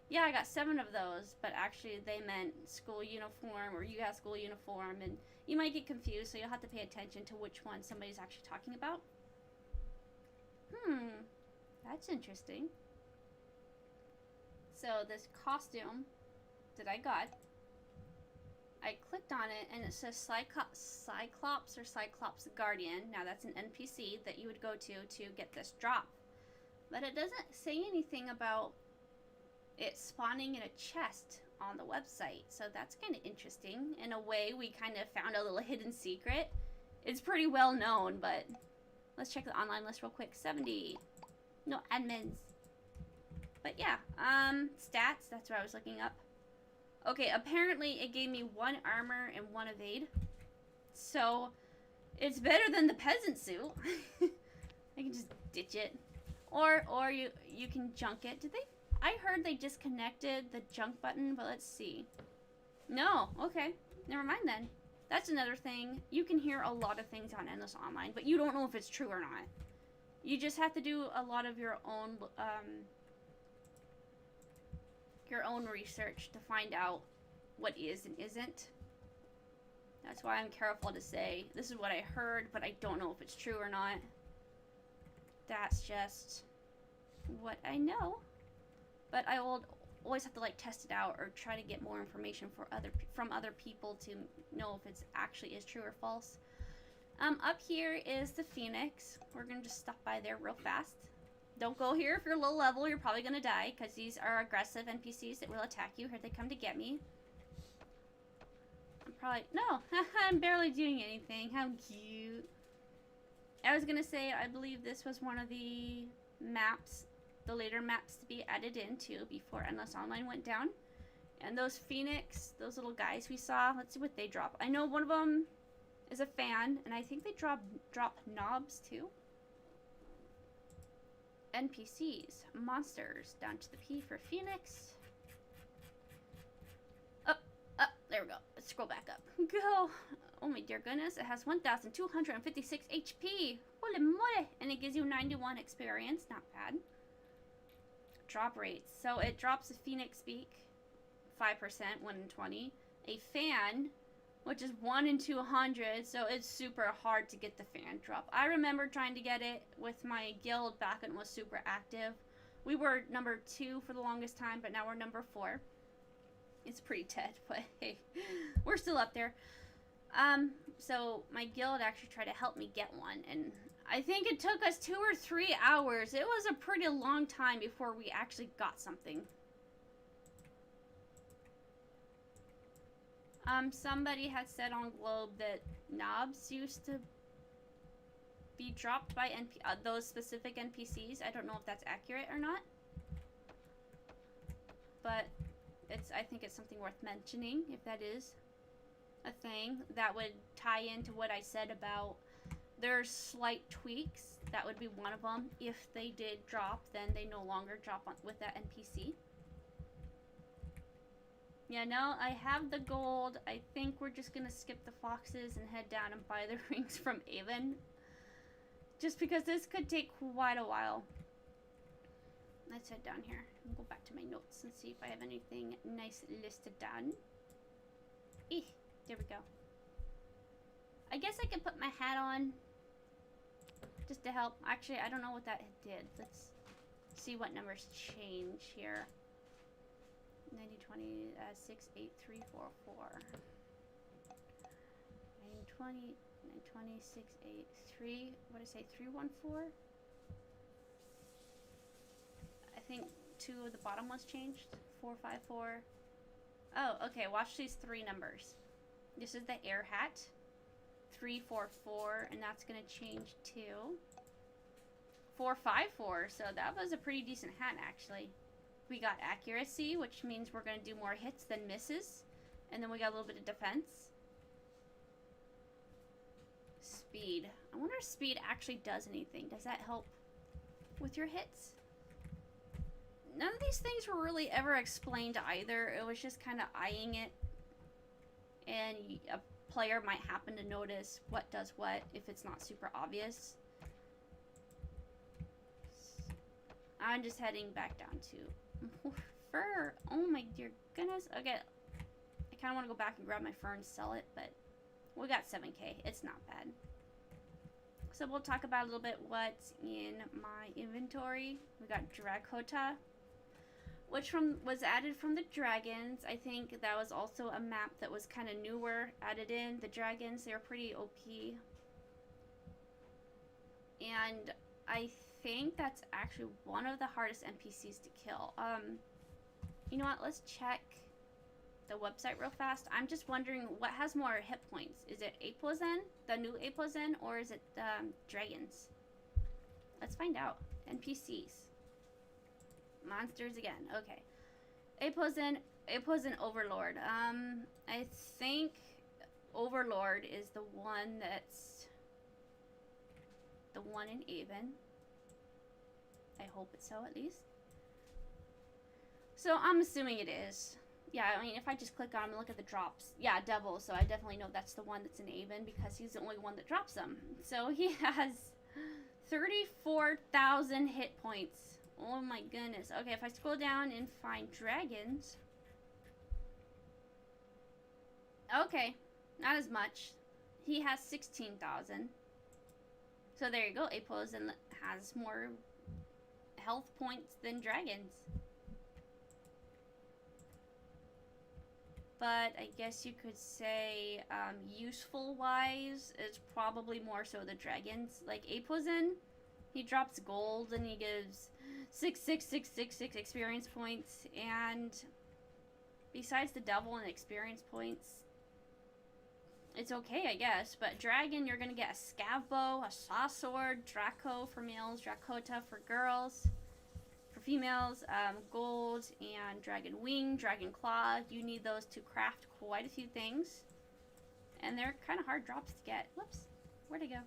yeah, I got 7 of those, but actually they meant school uniform, or you got school uniform, and you might get confused, so you'll have to pay attention to which one somebody's actually talking about. That's interesting. So this costume that I got, I clicked on it, and it says Cyclops or Cyclops Guardian. Now that's an NPC that you would go to get this drop. But it doesn't say anything about it spawning in a chest on the website. So that's kind of interesting. In a way, we kind of found a little hidden secret. It's pretty well known, but let's check the online list real quick. 70. No admins. But yeah, stats, that's what I was looking up. Okay, apparently it gave me 1 armor and 1 evade. So, it's better than the peasant suit. I can just ditch it. Or you can junk it. Did they? I heard they disconnected the junk button, but let's see. No, okay. Never mind then. That's another thing. You can hear a lot of things on Endless Online, but you don't know if it's true or not. You just have to do a lot of your own research to find out what is and isn't. That's why I'm careful to say, this is what I heard, but I don't know if it's true or not. That's just what I know. But I will always have to like test it out or try to get more information from other people to know if it's actually is true or false. Up here is the Phoenix. We're gonna just stop by there real fast. Don't go here if you're low level. You're probably gonna die because these are aggressive NPCs that will attack you. Here they come to get me. I'm probably no. I'm barely doing anything. How cute. I was gonna say I believe this was one of the maps, the later maps to be added into before Endless Online went down. And those Phoenix, those little guys we saw. Let's see what they drop. I know one of them is a fan, and I think they drop knobs too. NPCs, monsters, down to the P for Phoenix. Up, there we go. Let's scroll back up. Go. Oh my dear goodness, it has 1,256 HP. Holy moly. And it gives you 91 experience, not bad. Drop rates. So it drops a Phoenix beak, 5%, 1 in 20. A fan, which is 1 in 200, so it's super hard to get the fan drop. I remember trying to get it with my guild back when it was super active. We were number 2 for the longest time, but now we're number 4. It's pretty dead, but hey, we're still up there. So my guild actually tried to help me get one, and I think it took us 2 or 3 hours. It was a pretty long time before we actually got something. Somebody had said on Globe that knobs used to be dropped by those specific NPCs. I don't know if that's accurate or not, but I think it's something worth mentioning if that is a thing. That would tie into what I said about there's slight tweaks. That would be one of them. If they did drop, then they no longer drop with that NPC. Yeah, no, I have the gold. I think we're just gonna skip the foxes and head down and buy the rings from Avon. Just because this could take quite a while. Let's head down here and go back to my notes and see if I have anything nice listed down. There we go. I guess I could put my hat on just to help. Actually, I don't know what that did. Let's see what numbers change here. 90, 20, 6, 8, 3, 4, 4. 9, 20, 9, 20, 6, 8, 3. What did I say? 3, 1, 4? I think 2 of the bottom ones changed. 4, 5, 4. Oh, okay. Watch these 3 numbers. This is the air hat. 3, 4, 4. And that's going to change to 4, 5, 4. So that was a pretty decent hat, actually. We got accuracy, which means we're going to do more hits than misses. And then we got a little bit of defense. Speed. I wonder if speed actually does anything. Does that help with your hits? None of these things were really ever explained either. It was just kind of eyeing it. And a player might happen to notice what does what if it's not super obvious. I'm just heading back down to more fur. Oh my dear goodness. Okay. I kind of want to go back and grab my fur and sell it, but we got 7k. It's not bad. So we'll talk about a little bit what's in my inventory. We got Dragota, which was added from the dragons. I think that was also a map that was kind of newer, added in. The dragons, they're pretty OP. And I think that's actually one of the hardest NPCs to kill. You know what? Let's check the website real fast. I'm just wondering what has more hit points. Is it Apozen, the new Apozen, or is it dragons? Let's find out. NPCs. Monsters again. Okay. Apozen Overlord. I think Overlord is the one that's the one in Avon. I hope it's so, at least. So I'm assuming it is. Yeah, I mean, if I just click on him and look at the drops. Yeah, Devil. So I definitely know that's the one that's in Avon because he's the only one that drops them. So he has 34,000 hit points. Oh my goodness. Okay, if I scroll down and find dragons. Okay, not as much. He has 16,000. So there you go. Apozen has more health points than dragons. But I guess you could say, useful-wise, it's probably more so the dragons. Like, Apozen, he drops gold and he gives 6 experience points, and besides the double in experience points, it's okay, I guess. But dragon, you're gonna get a scav bow, a saw sword, Draco for males, Drakota for girls. For females, gold and dragon wing, dragon claw. You need those to craft quite a few things, and they're kind of hard drops to get. Whoops, where'd I go?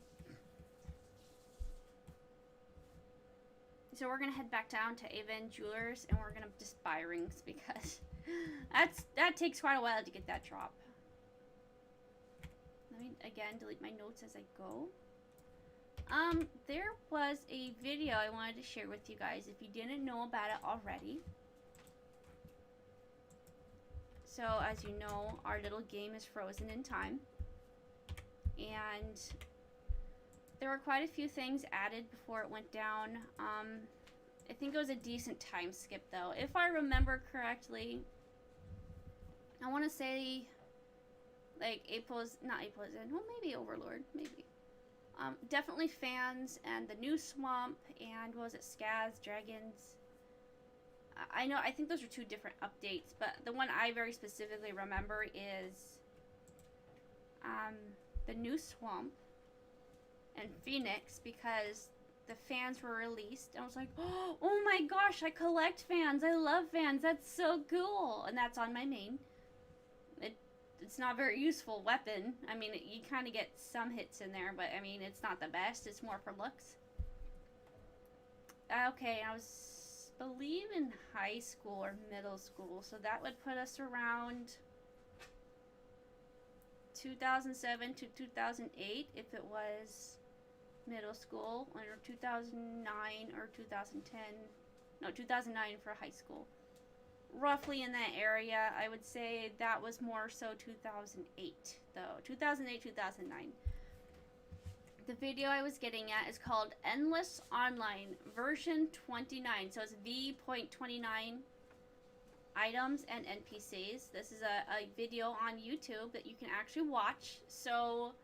So we're gonna head back down to Avon Jewelers, and we're gonna just buy rings because that takes quite a while to get that drop. Let me again delete my notes as I go. There was a video I wanted to share with you guys if you didn't know about it already. So, as you know, our little game is frozen in time. And there were quite a few things added before it went down. I think it was a decent time skip, though. If I remember correctly, I want to say, like, not Apozen, well, maybe Overlord, maybe. Definitely fans and the new swamp and what was it, Skaz, Dragons. I think those are two different updates, but the one I very specifically remember is the new swamp and Phoenix, because the fans were released and I was like, oh my gosh, I collect fans, I love fans, that's so cool, and that's on my main. It's not a very useful weapon. I mean, you kind of get some hits in there, but I mean, it's not the best. It's more for looks. Okay, I was, believe, in high school or middle school, so that would put us around 2007 to 2008 if it was middle school, or 2009 or 2010. No, 2009 for high school. Roughly in that area. I would say that was more so 2008, though. 2008, 2009. The video I was getting at is called Endless Online version 29. So it's v.29 items and NPCs. This is a video on YouTube that you can actually watch. So,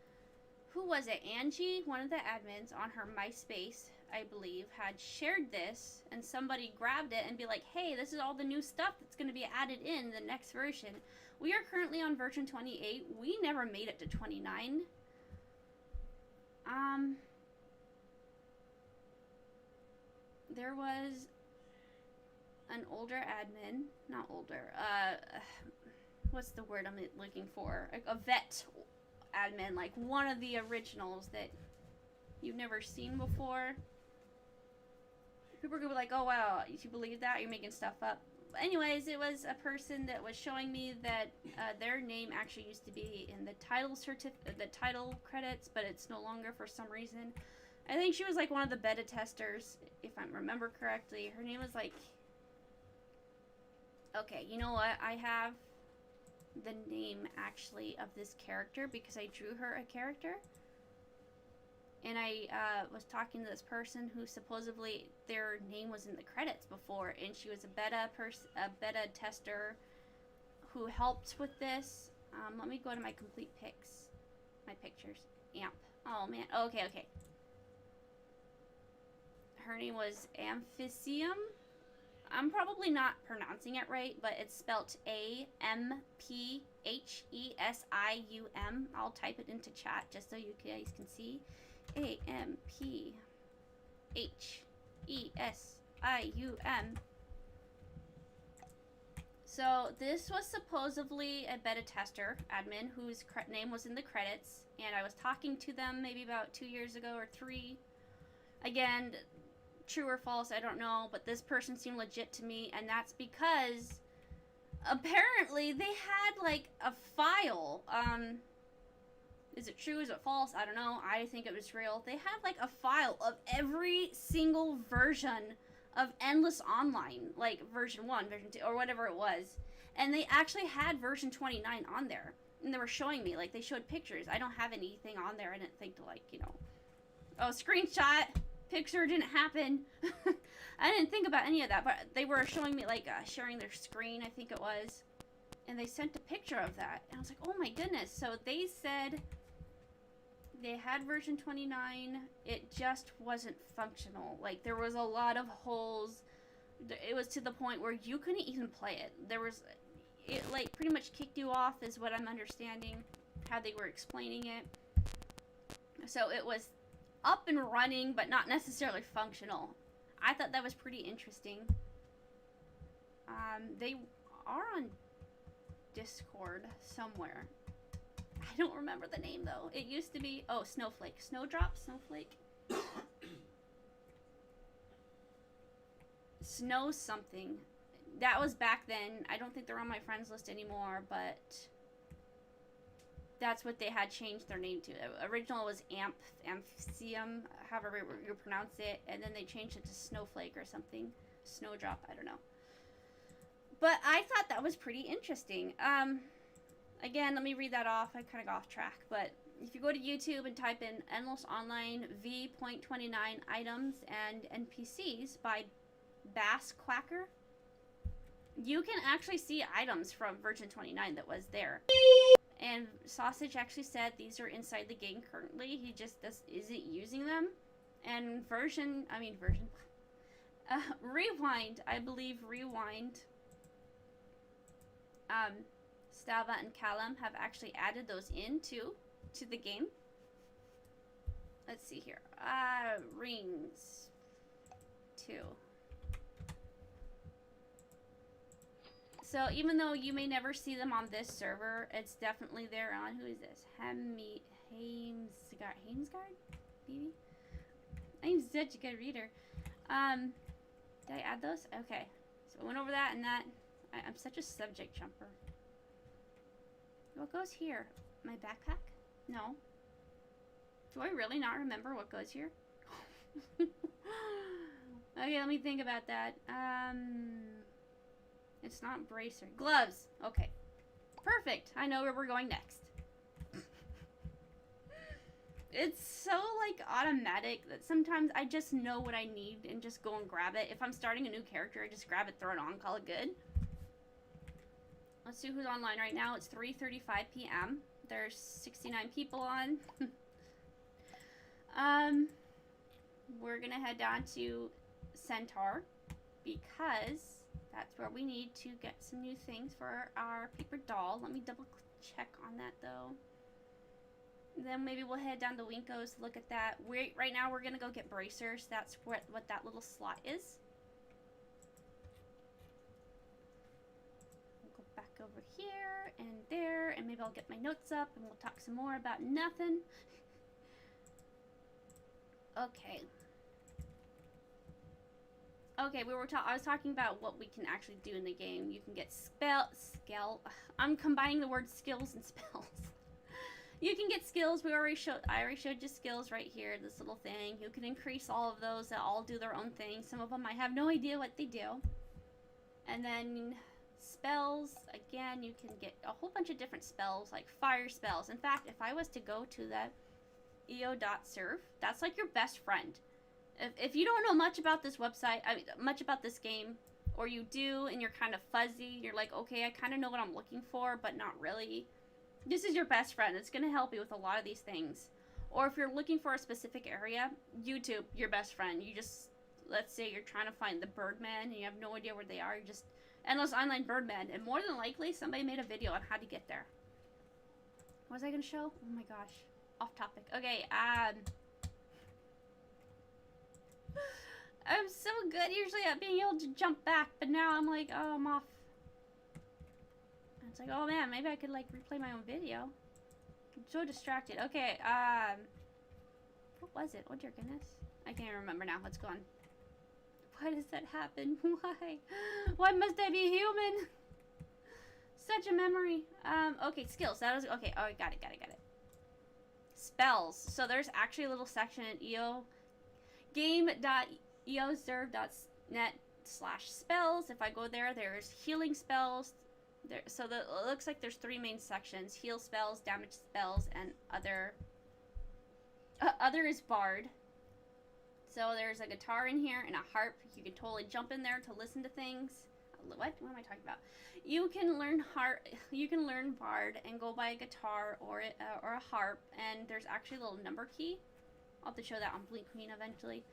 who was it? Angie, one of the admins on her MySpace, I believe, had shared this, and somebody grabbed it and be like, hey, this is all the new stuff that's going to be added in the next version. We are currently on version 28. We never made it to 29. There was an older admin, not older, what's the word I'm looking for? A vet admin, like one of the originals that you've never seen before. People are going to be like, oh wow, you believe that? You're making stuff up. Anyways, it was a person that was showing me that their name actually used to be in the title credits, but it's no longer for some reason. I think she was like one of the beta testers, if I remember correctly. Her name was like... Okay, you know what? I have the name actually of this character because I drew her a character. And I was talking to this person who supposedly their name was in the credits before, and she was a beta tester who helped with this. Let me go to my complete pics, my pictures. Amp. Oh man. Okay, okay. Her name was Amphisium. I'm probably not pronouncing it right, but it's spelt A-M-P-H-E-S-I-U-M. I'll type it into chat just so you guys can see. A-M-P-H-E-S-I-U-M. So this was supposedly a beta tester admin whose name was in the credits, and I was talking to them maybe about 2 years ago or 3. Again, true or false, I don't know, but this person seemed legit to me, and that's because apparently they had like a file. Is it true? Is it false? I don't know. I think it was real. They had like a file of every single version of Endless Online, like version 1, version 2, or whatever it was. And they actually had version 29 on there. And they were showing me, like, they showed pictures. I don't have anything on there. I didn't think to, like, you know, oh, screenshot, picture didn't happen. I didn't think about any of that, but they were showing me, like, sharing their screen, I think it was. And they sent a picture of that. And I was like, oh my goodness. So they said they had version 29. It just wasn't functional. Like, there was a lot of holes. It was to the point where you couldn't even play it. It, like, pretty much kicked you off is what I'm understanding, how they were explaining it. So it was up and running, but not necessarily functional. I thought that was pretty interesting. They are on Discord somewhere. I don't remember the name, though. It used to be... Oh, Snowflake. Snowdrop? Snowflake? Snow something. That was back then. I don't think they're on my friends list anymore, but... That's what they had changed their name to. Original was Amphium, however you pronounce it, and then they changed it to Snowflake or something. Snowdrop, I don't know. But I thought that was pretty interesting. Again, let me read that off. I kind of got off track, but if you go to YouTube and type in Endless Online v.29 items and NPCs by Bass Quacker, you can actually see items from version 29 that was there. And Sausage actually said these are inside the game currently. He just isn't using them. And Rewind, I believe Rewind, Stava and Callum have actually added those to the game. Let's see here. Rings 2. So even though you may never see them on this server, it's definitely there on, who is this? Hamesgard, maybe? I'm such a good reader. Did I add those? Okay. So I went over that and that. I'm such a subject jumper. What goes here? My backpack? No. Do I really not remember what goes here? Okay, let me think about that. It's not bracer. Gloves! Okay. Perfect. I know where we're going next. It's so, like, automatic that sometimes I just know what I need and just go and grab it. If I'm starting a new character, I just grab it, throw it on, call it good. Let's see who's online right now. It's 3:35 p.m. There's 69 people on. We're gonna head down to Centaur because that's where we need to get some new things for our paper doll. Let me double check on that though. Then maybe we'll head down to Winko's to look at that. Right now we're gonna go get bracers. That's what that little slot is. We'll go back over here and there, and maybe I'll get my notes up and we'll talk some more about nothing. Okay. Okay, I was talking about what we can actually do in the game. You can get I'm combining the word skills and spells. You can get skills. I already showed you skills right here, this little thing. You can increase all of those that all do their own thing. Some of them I have no idea what they do. And then spells, again, you can get a whole bunch of different spells, like fire spells. In fact, if I was to go to that eo.serve, that's like your best friend. If you don't know much about this website, much about this game, or you do and you're kind of fuzzy, you're like, okay, I kind of know what I'm looking for, but not really. This is your best friend. It's going to help you with a lot of these things. Or if you're looking for a specific area, YouTube, your best friend. You just, let's say you're trying to find the Birdman and you have no idea where they are. You just, Endless Online Birdman. And more than likely, somebody made a video on how to get there. What was I going to show? Oh my gosh. Off topic. Okay, I'm so good usually at being able to jump back, but now I'm like, oh, I'm off. It's like, oh man, maybe I could like replay my own video. I'm so distracted. Okay, what was it? Oh dear goodness. I can't remember now. Let's go on. Why does that happen? Why? Why must I be human? Such a memory. Okay, skills. That was, okay, oh, got it. Spells. So there's actually a little section at game.eoserve.net/spells. If I go there, there's healing spells. So it looks like there's 3 main sections: heal spells, damage spells, and other. Other is bard. So there's a guitar in here and a harp. You can totally jump in there to listen to things. What am I talking about? You can learn bard and go buy a guitar or a harp, and there's actually a little number key. I'll have to show that on Blink Queen eventually.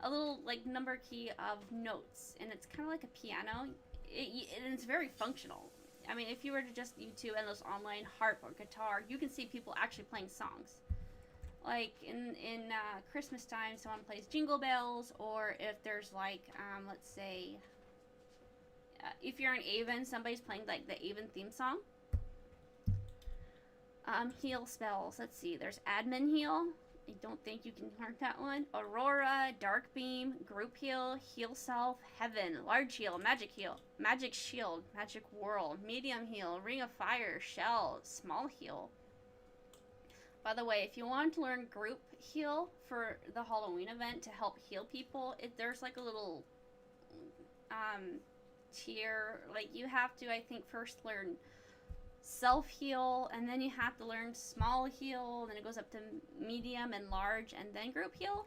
A little like number key of notes, and it's kind of like a piano. And it's very functional. I mean, if you were to just YouTube endless online harp or guitar, you can see people actually playing songs. Like in Christmas time, someone plays Jingle Bells, or if there's like, let's say, if you're in Avon, somebody's playing like the Avon theme song. Heal spells. Let's see. There's Admin Heal. I don't think you can learn that one. Aurora, Dark Beam, Group Heal, Heal Self, Heaven, Large Heal, Magic Heal, Magic Shield, Magic Whirl, Medium Heal, Ring of Fire, Shell, Small Heal. By the way, if you want to learn Group Heal for the Halloween event to help heal people, there's like a little tier. Like you have to, I think, first learn self heal, and then you have to learn small heal, and then it goes up to medium and large, and then group heal.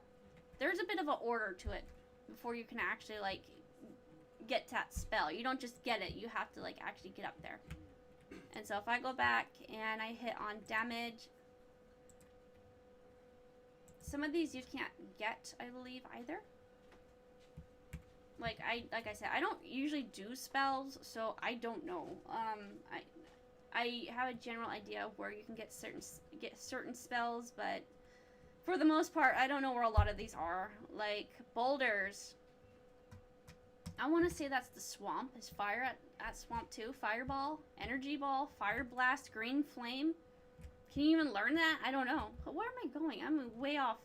There's a bit of an order to it before you can actually like get that spell. You don't just get it, you have to like actually get up there. And so if I go back and I hit on damage, some of these you can't get, I believe, either. Like I said, I don't usually do spells, so I don't know. I have a general idea of where you can get certain spells, but for the most part, I don't know where a lot of these are. Like boulders, I want to say that's the swamp. Is fire at swamp too? Fireball, energy ball, fire blast, green flame. Can you even learn that? I don't know. But where am I going? I'm way off.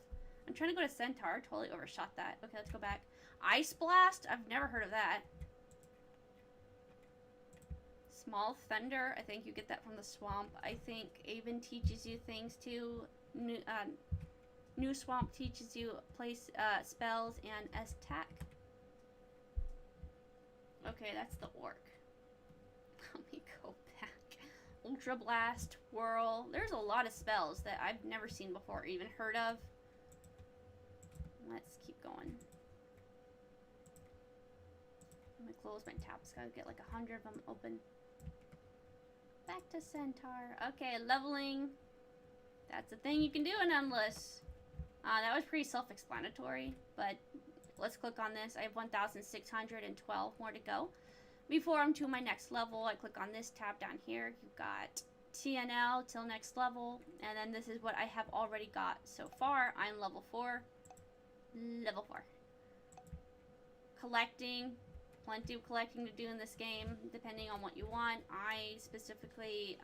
I'm trying to go to Centaur. Totally overshot that. Okay, let's go back. Ice blast. I've never heard of that. Small thunder. I think you get that from the swamp. I think Avon teaches you things too. New swamp teaches you place spells and attack. Okay, that's the orc. Let me go back. Ultra blast, whirl. There's a lot of spells that I've never seen before or even heard of. Let's keep going. I'm gonna close my tabs. Gotta get like 100 of them open. Back to Centaur. Okay, leveling. That's a thing you can do in Endless. That was pretty self-explanatory, but let's click on this. I have 1,612 more to go. Before I'm to my next level, I click on this tab down here. You've got TNL till next level, and then this is what I have already got so far. I'm level 4. Level 4. Collecting. Plenty of collecting to do in this game, depending on what you want. I specifically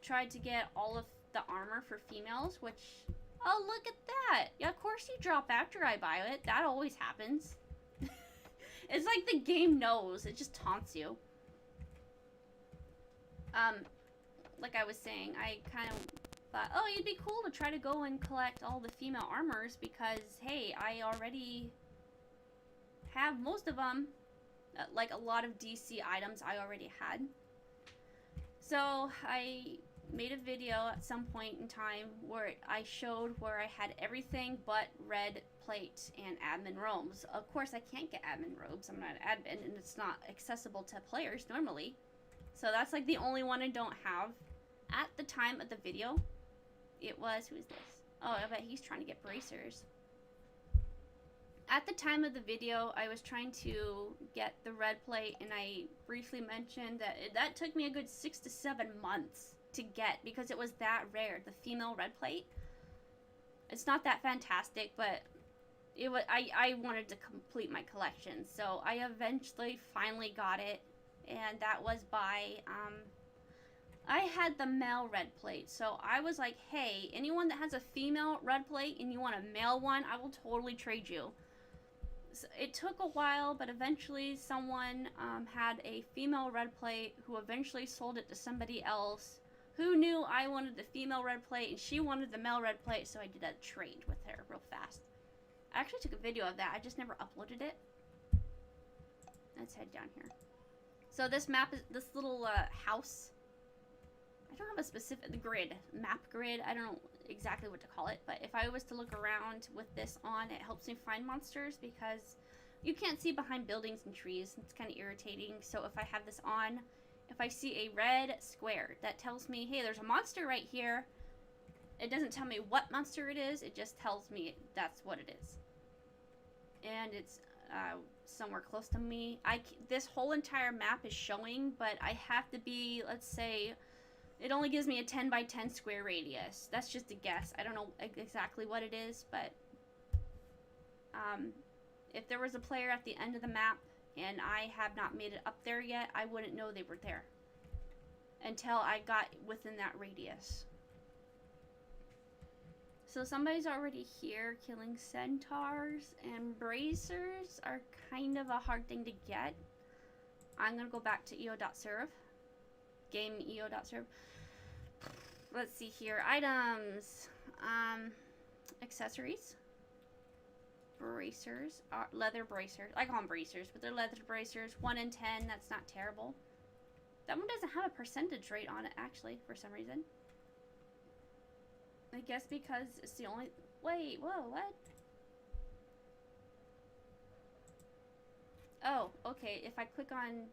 tried to get all of the armor for females, which... Oh, look at that! Yeah, of course you drop after I buy it. That always happens. It's like the game knows. It just taunts you. Like I was saying, I kind of thought, oh, it'd be cool to try to go and collect all the female armors because, hey, I already have most of them. Like a lot of DC items I already had. So I made a video at some point in time where I showed where I had everything but red plate and admin robes. Of course, I can't get admin robes. I'm not an admin, and it's not accessible to players normally. So that's like the only one I don't have. At the time of the video, it was... Who is this? Oh, I bet he's trying to get bracers. At the time of the video, I was trying to get the red plate, and I briefly mentioned that that took me a good 6 to 7 months to get because it was that rare, the female red plate. It's not that fantastic, but it was, I wanted to complete my collection, so I eventually finally got it, and that was by, I had the male red plate, so I was like, hey, anyone that has a female red plate and you want a male one, I will totally trade you. So it took a while, but eventually someone had a female red plate who eventually sold it to somebody else who knew I wanted the female red plate and she wanted the male red plate, so I did a trade with her real fast. I actually took a video of that, I just never uploaded it. Let's head down here. So this map is this little house. I don't have a specific map grid. I don't know exactly what to call it, but if I was to look around with this on, it helps me find monsters because you can't see behind buildings and trees. It's kind of irritating. So if I have this on, if I see a red square, that tells me, hey, there's a monster right here. It doesn't tell me what monster it is. It just tells me that's what it is. And it's somewhere close to me. This whole entire map is showing, but I have to be, let's say, it only gives me a 10 by 10 square radius. That's just a guess. I don't know exactly what it is, but if there was a player at the end of the map and I have not made it up there yet, I wouldn't know they were there until I got within that radius. So somebody's already here killing centaurs, and bracers are kind of a hard thing to get. I'm going to go back to eo.serve. Game eo.serve. Let's see here. Items. Accessories. Bracers. Leather bracers. I call them bracers, but they're leather bracers. 1 in 10. That's not terrible. That one doesn't have a percentage rate on it, actually, for some reason. I guess because it's the only... Wait, whoa, what? Oh, okay. If I click on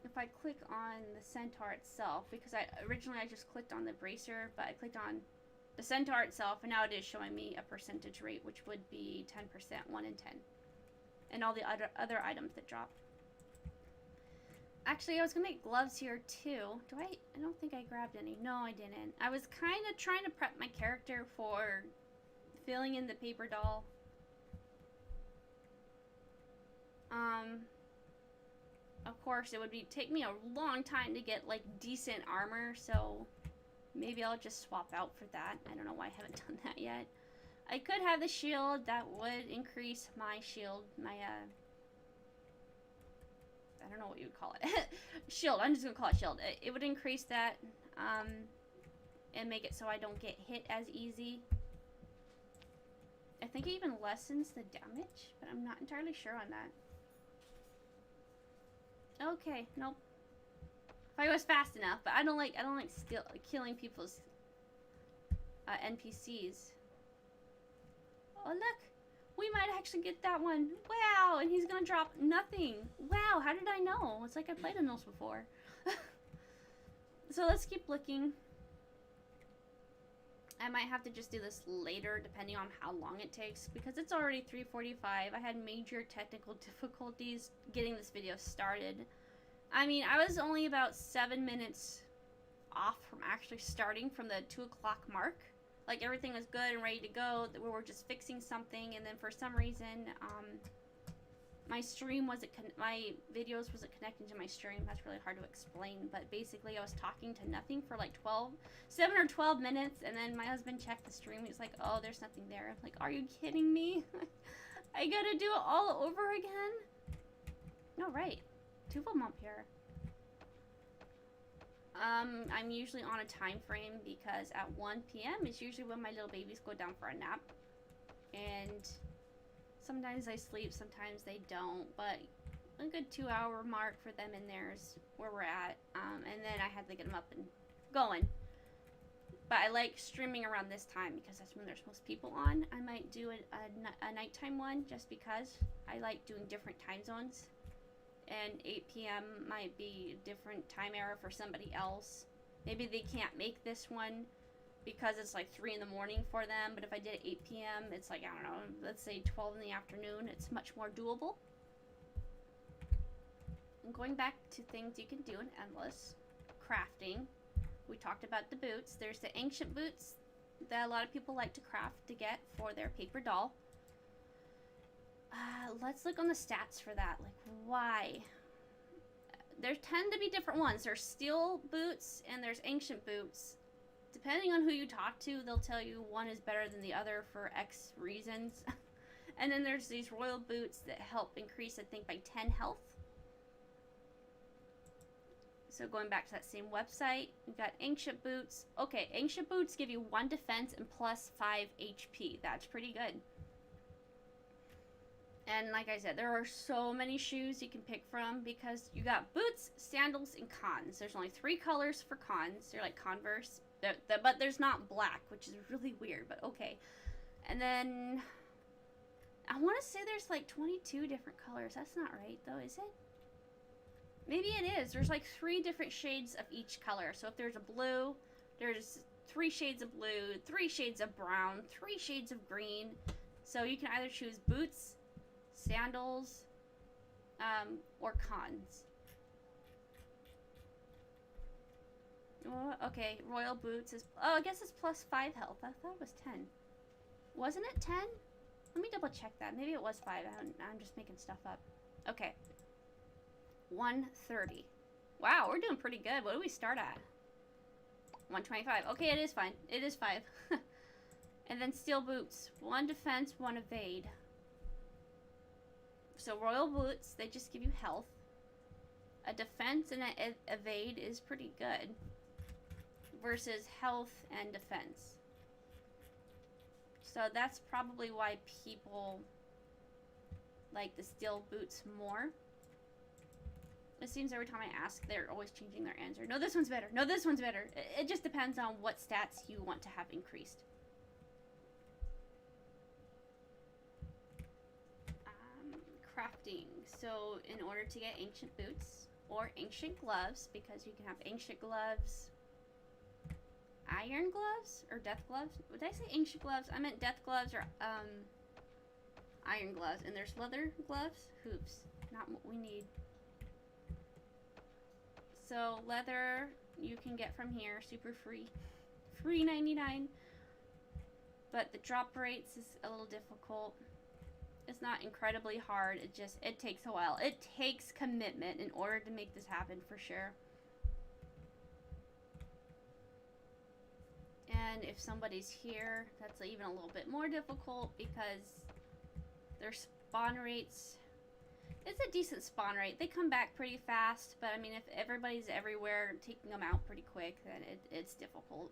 the centaur itself, because originally I just clicked on the bracer, but I clicked on the centaur itself, and now it is showing me a percentage rate, which would be 10%, 1 in 10. And all the other items that drop. Actually, I was gonna make gloves here too. I don't think I grabbed any. No, I didn't. I was kind of trying to prep my character for filling in the paper doll. Of course, it would take me a long time to get like decent armor, so maybe I'll just swap out for that. I don't know why I haven't done that yet. I could have the shield. That would increase my shield, I don't know what you would call it. Shield. I'm just going to call it shield. It would increase that and make it so I don't get hit as easy. I think it even lessens the damage, but I'm not entirely sure on that. Okay, nope. If I was fast enough, but I don't like killing people's NPCs. Oh, look. We might actually get that one. Wow, and he's gonna drop nothing. Wow, how did I know? It's like I played on those before. So let's keep looking. I might have to just do this later, depending on how long it takes, because it's already 3:45. I had major technical difficulties getting this video started. I mean, I was only about 7 minutes off from actually starting from the 2 o'clock mark. Like, everything was good and ready to go. We were just fixing something, and then for some reason, my videos wasn't connecting to my stream. That's really hard to explain, but basically I was talking to nothing for like 7 or 12 minutes, and then my husband checked the stream. He was like, oh, there's nothing there. I'm like, are you kidding me? I gotta do it all over again? No, right. 2 of them up here. I'm usually on a time frame because at 1 p.m. is usually when my little babies go down for a nap. And sometimes they sleep, sometimes they don't, but a good 2-hour mark for them in there is where we're at. And then I had to get them up and going. But I like streaming around this time because that's when there's most people on. I might do a nighttime one just because I like doing different time zones. And 8 p.m. might be a different time era for somebody else. Maybe they can't make this one because it's like 3 in the morning for them. But if I did it 8 p.m., it's like, I don't know, let's say 12 in the afternoon. It's much more doable. And going back to things you can do in Endless. Crafting. We talked about the boots. There's the ancient boots that a lot of people like to craft to get for their paper doll. Let's look on the stats for that. Like, why? There tend to be different ones. There's steel boots and there's ancient boots. Depending on who you talk to, they'll tell you one is better than the other for X reasons. And then there's these royal boots that help increase, I think, by 10 health. So going back to that same website, we've got ancient boots. Okay, ancient boots give you 1 defense and plus 5 HP. That's pretty good. And like I said, there are so many shoes you can pick from because you got boots, sandals, and cons. There's only 3 colors for cons. They're like Converse. But there's not black, which is really weird, but okay. And then I want to say there's like 22 different colors. That's not right, though, is it? Maybe it is. There's like 3 different shades of each color. So if there's a blue, there's 3 shades of blue, 3 shades of brown, 3 shades of green. So you can either choose boots, sandals, or cons. Oh, okay, royal boots is... Oh, I guess it's plus 5 health. I thought it was 10. Wasn't it 10? Let me double check that. Maybe it was 5. I'm just making stuff up. Okay. 130. Wow, we're doing pretty good. What do we start at? 125. Okay, it is fine. It is 5. And then steel boots. 1 defense, 1 evade. So royal boots, they just give you health. A defense and an evade is pretty good. Versus health and defense. So that's probably why people like the steel boots more. It seems every time I ask, they're always changing their answer. No, this one's better. No, this one's better. It just depends on what stats you want to have increased. Crafting. So in order to get ancient boots or ancient gloves, because you can have ancient gloves, iron gloves or death gloves. Would I say ancient gloves? I meant death gloves or iron gloves. And there's leather gloves. Hoops. Not what we need. So leather you can get from here, super free. Free 99. But the drop rates is a little difficult. It's not incredibly hard. It takes a while. It takes commitment in order to make this happen for sure. And if somebody's here, that's even a little bit more difficult because their spawn rates, it's a decent spawn rate. They come back pretty fast, but I mean, if everybody's everywhere taking them out pretty quick, then it's difficult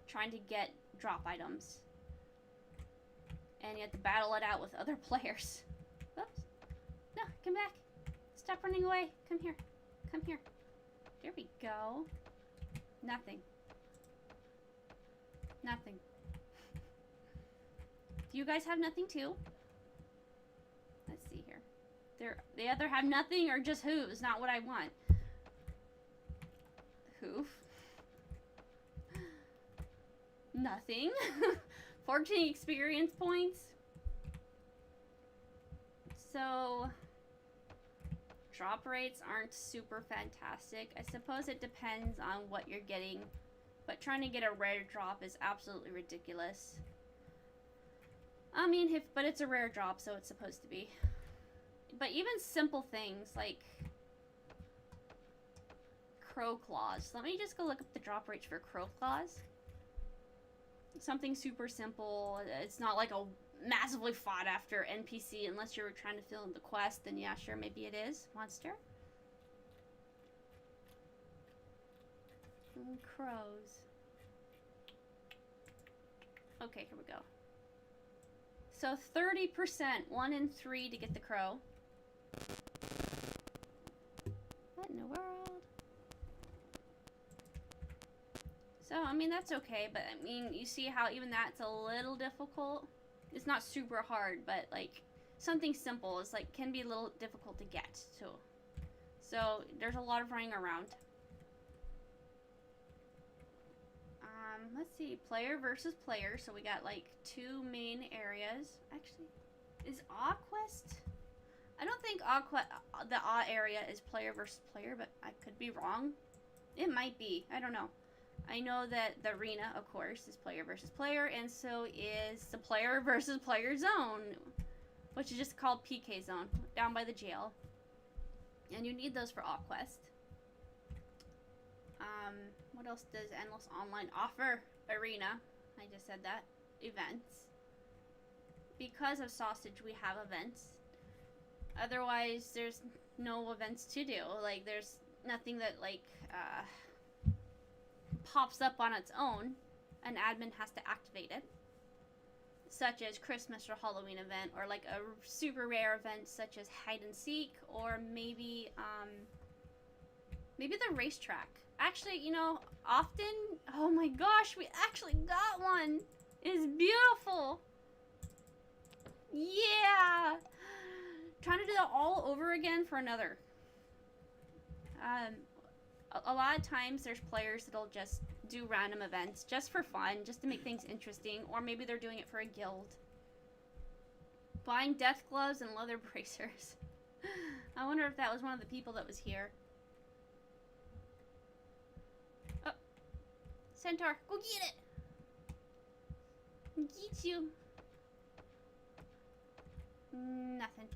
trying to get drop items. And you have to battle it out with other players. Oops. No, come back. Stop running away. Come here. Come here. There we go. Nothing. Nothing. Do you guys have nothing too? Let's see here. They either have nothing or just hooves. Not what I want. Hoof. Nothing. 14 experience points. So drop rates aren't super fantastic. I suppose it depends on what you're getting. But trying to get a rare drop is absolutely ridiculous. I mean, but it's a rare drop, so it's supposed to be. But even simple things like crow claws. Let me just go look up the drop rates for crow claws. Something super simple. It's not like a massively fought after NPC unless you're trying to fill in the quest. Then yeah, sure, maybe it is. Monster. Crows. Okay, here we go. So 30%, 1 in 3 to get the crow. What in the world? So, I mean, that's okay, but I mean, you see how even that's a little difficult? It's not super hard, but like, something simple is like, can be a little difficult to get, too. So, there's a lot of running around. Let's see, player versus player. So we got like 2 main areas. Actually, is Awe Quest? I don't think the Awe area is player versus player, but I could be wrong. It might be. I don't know. I know that the arena, of course, is player versus player, and so is the player versus player zone, which is just called PK zone, down by the jail. And you need those for Awe Quest. What else does Endless Online offer? Arena. I just said that. Events. Because of Sausage, we have events. Otherwise, there's no events to do. Like, there's nothing that, like, pops up on its own. An admin has to activate it. such as Christmas or Halloween event, or like a super rare event such as hide and seek, or maybe maybe the racetrack. Actually, you know, often, oh my gosh, we actually got one. It's beautiful. Yeah. Trying to do that all over again for another. A lot of times there's players that'll just do random events just for fun, just to make things interesting, or maybe they're doing it for a guild. Buying death gloves and leather bracers. I wonder if that was one of the people that was here. Oh. Centaur, go get it! Get you. Nothing.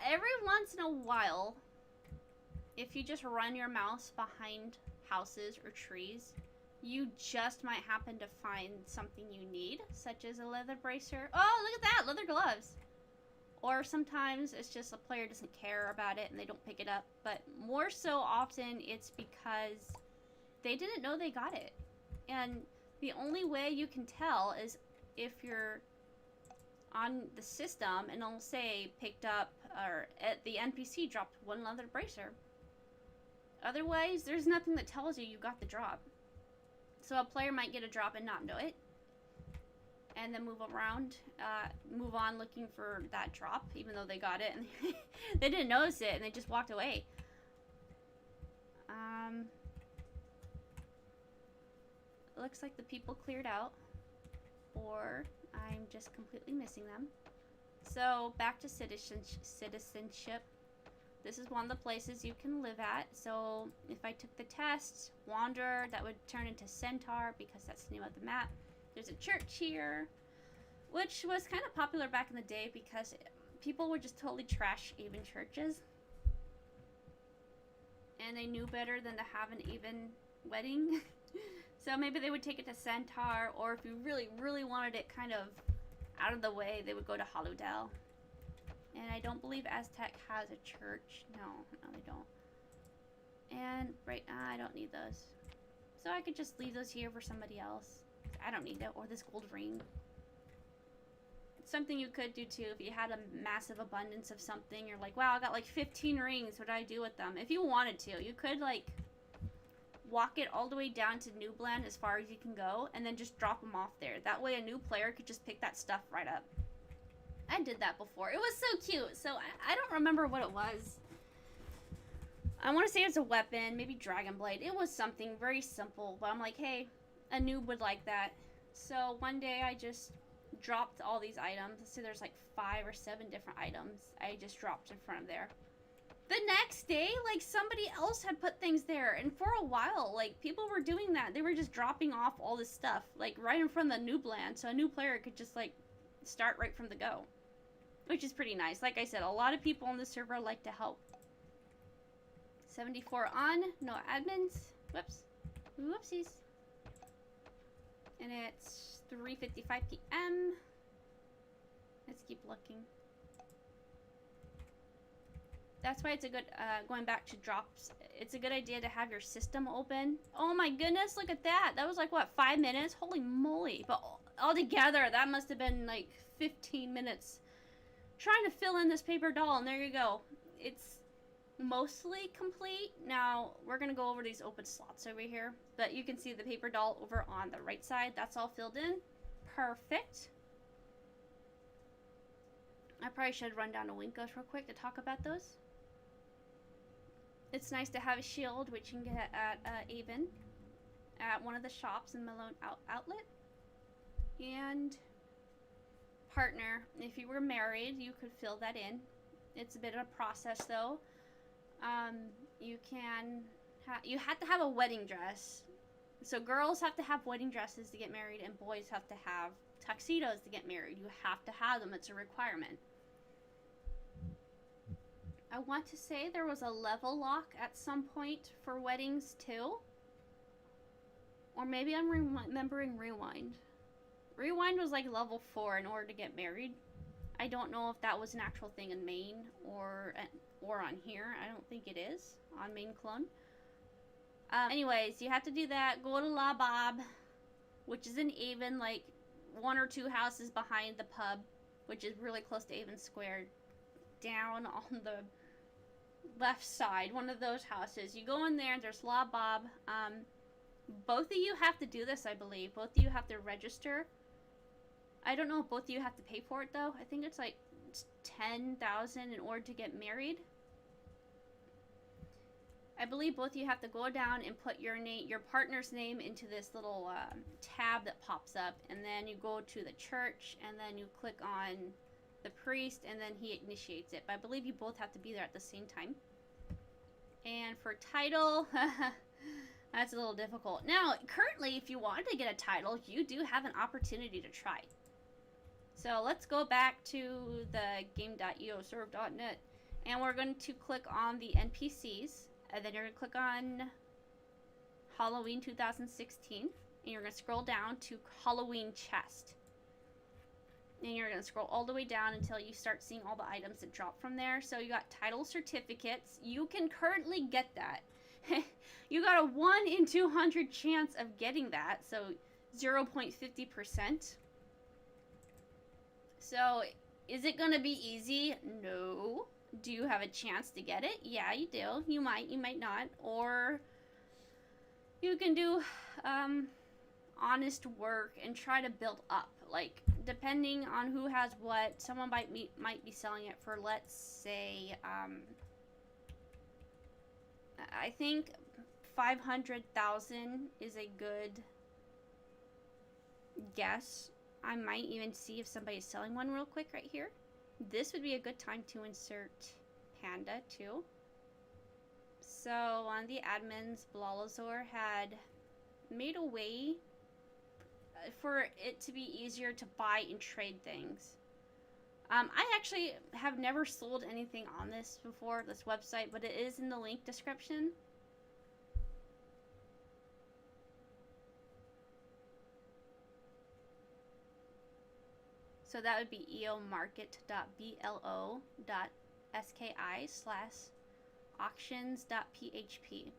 Every once in a while, if you just run your mouse behind houses or trees, you just might happen to find something you need, such as a leather bracer. Oh, look at that! Leather gloves! Or sometimes it's just a player doesn't care about it and they don't pick it up. But more so often, it's because they didn't know they got it. And the only way you can tell is if you're on the system and it'll say picked up, or at the NPC dropped one leather bracer. Otherwise, there's nothing that tells you got the drop. So a player might get a drop and not know it, and then move around, move on looking for that drop, even though they got it, and they didn't notice it, and they just walked away. It looks like the people cleared out, or I'm just completely missing them. So back to citizenship. This is one of the places you can live at. So if I took the test, Wanderer, that would turn into Centaur because that's the name of the map. There's a church here, which was kind of popular back in the day because people would just totally trash Aven churches. And they knew better than to have an Aven wedding. So maybe they would take it to Centaur, or if you really, really wanted it kind of out of the way, they would go to Hollowdale. And I don't believe Aztec has a church. No, they don't. And, right, I don't need those. So I could just leave those here for somebody else. I don't need it. Or this gold ring. It's something you could do, too. If you had a massive abundance of something, you're like, wow, I got like 15 rings. What do I do with them? If you wanted to, you could, like, walk it all the way down to Newbland as far as you can go, and then just drop them off there. That way a new player could just pick that stuff right up. I did that before. It was so cute. So I don't remember what it was. I want to say it was a weapon, maybe Dragon Blade. It was something very simple, but I'm like, hey, a noob would like that. So one day I just dropped all these items. Let's see, there's like 5 or 7 different items I just dropped in front of there. The next day, like, somebody else had put things there, and for a while, like, people were doing that. They were just dropping off all this stuff, like, right in front of the noob land, so a new player could just, like, start right from the go. Which is pretty nice. Like I said, a lot of people on the server like to help. 74 on, no admins. Whoops. Whoopsies. And it's 3:55 p.m. Let's keep looking. That's why it's a good, going back to drops, it's a good idea to have your system open. Oh my goodness, look at that. That was like, what, 5 minutes? Holy moly. But altogether, that must have been like 15 minutes. Trying to fill in this paper doll, and there you go. It's mostly complete. Now, we're going to go over these open slots over here. But you can see the paper doll over on the right side. That's all filled in. Perfect. I probably should run down to Winkos real quick to talk about those. It's nice to have a shield, which you can get at Aven, at one of the shops in Malone Outlet. And partner, if you were married, you could fill that in. It's a bit of a process, though. You have to have a wedding dress. So girls have to have wedding dresses to get married, and boys have to have tuxedos to get married. You have to have them. It's a requirement. I want to say there was a level lock at some point for weddings too. Or maybe I'm remembering Rewind. Rewind was like level 4 in order to get married. I don't know if that was an actual thing in Maine or on here. I don't think it is on Maine Clone. Anyways, you have to do that. Go to La Bob, which is in Aven, like one or two houses behind the pub, which is really close to Avon Square, down on the left side, one of those houses. You go in there, there's Law Bob. Both of you have to do this, I believe. Both of you have to register. I don't know if both of you have to pay for it, though. I think it's like 10,000 in order to get married. I believe both of you have to go down and put your name, your partner's name, into this little tab that pops up, and then you go to the church, and then you click on the priest, and then he initiates it. But I believe you both have to be there at the same time. And for title, that's a little difficult. Now, currently, if you wanted to get a title, you do have an opportunity to try. So let's go back to the game.eoserve.net, and we're going to click on the NPCs. And then you're going to click on Halloween 2016. And you're going to scroll down to Halloween Chest. And you're going to scroll all the way down until you start seeing all the items that drop from there. So you got title certificates. You can currently get that. You got a 1 in 200 chance of getting that. So 0.50%. So is it going to be easy? No. Do you have a chance to get it? Yeah, you do. You might not. Or you can do honest work and try to build up. Like, depending on who has what, someone might be selling it for, let's say, I think 500,000 is a good guess. I might even see if somebody's selling one real quick right here. This would be a good time to insert Panda too. So on the admins, Blalazor had made a way for it to be easier to buy and trade things. I actually have never sold anything on this before, this website, but it is in the link description. So that would be eomarket.blo.ski/auctions.php.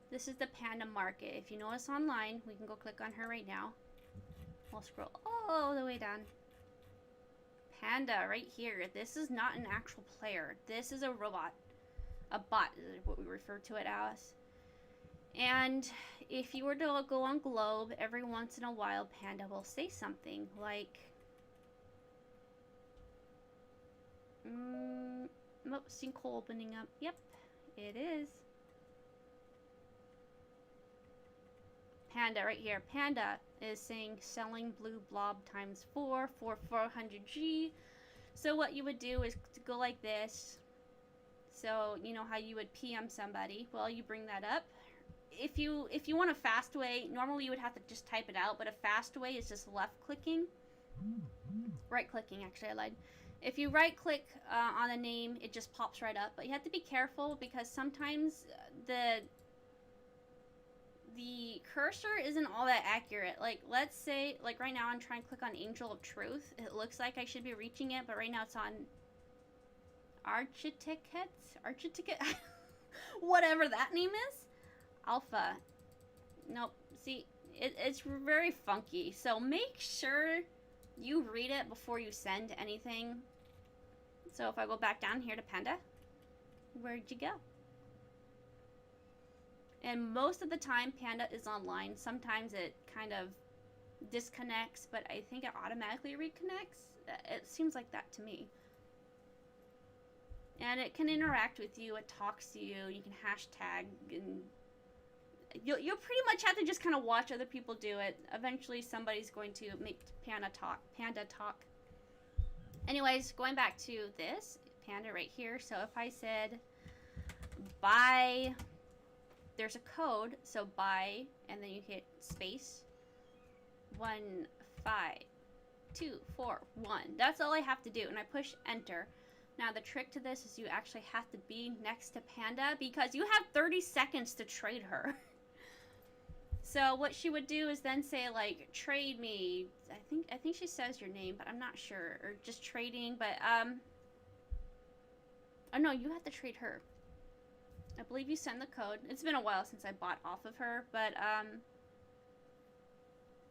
This is the Panda Market. If you know us online, we can go click on her right now. We'll scroll all the way down. Panda right here. This is not an actual player. This is a robot. A bot is what we refer to it as. And if you were to go on Globe, every once in a while, Panda will say something like, oh, sinkhole opening up. Yep, it is. Panda right here. Panda is saying selling blue blob times 4 for 400G. So what you would do is to go like this. So you know how you would PM somebody. Well, you bring that up. If you want a fast way, normally you would have to just type it out, but a fast way is just left clicking. Right clicking, actually, I lied. If you right click on a name, it just pops right up. But you have to be careful because sometimes the cursor isn't all that accurate. Like, let's say, like right now I'm trying to click on Angel of Truth. It looks like I should be reaching it, but right now it's on Architicket? Whatever that name is. Alpha. Nope. See, it's very funky. So make sure you read it before you send anything. So if I go back down here to Panda, where'd you go? And most of the time, Panda is online. Sometimes it kind of disconnects, but I think it automatically reconnects. It seems like that to me. And it can interact with you. It talks to you. You can hashtag, and you'll pretty much have to just kind of watch other people do it. Eventually, somebody's going to make Panda talk. Anyways, going back to this Panda right here. So if I said buy, there's a code. So buy, and then you hit space 15241. That's all I have to do, and I push enter. Now the trick to this is you actually have to be next to Panda because you have 30 seconds to trade her. So what she would do is then say, like, trade me. I think she says your name, but I'm not sure. Or just trading, but oh no, you have to trade her. I believe you send the code. It's been a while since I bought off of her, but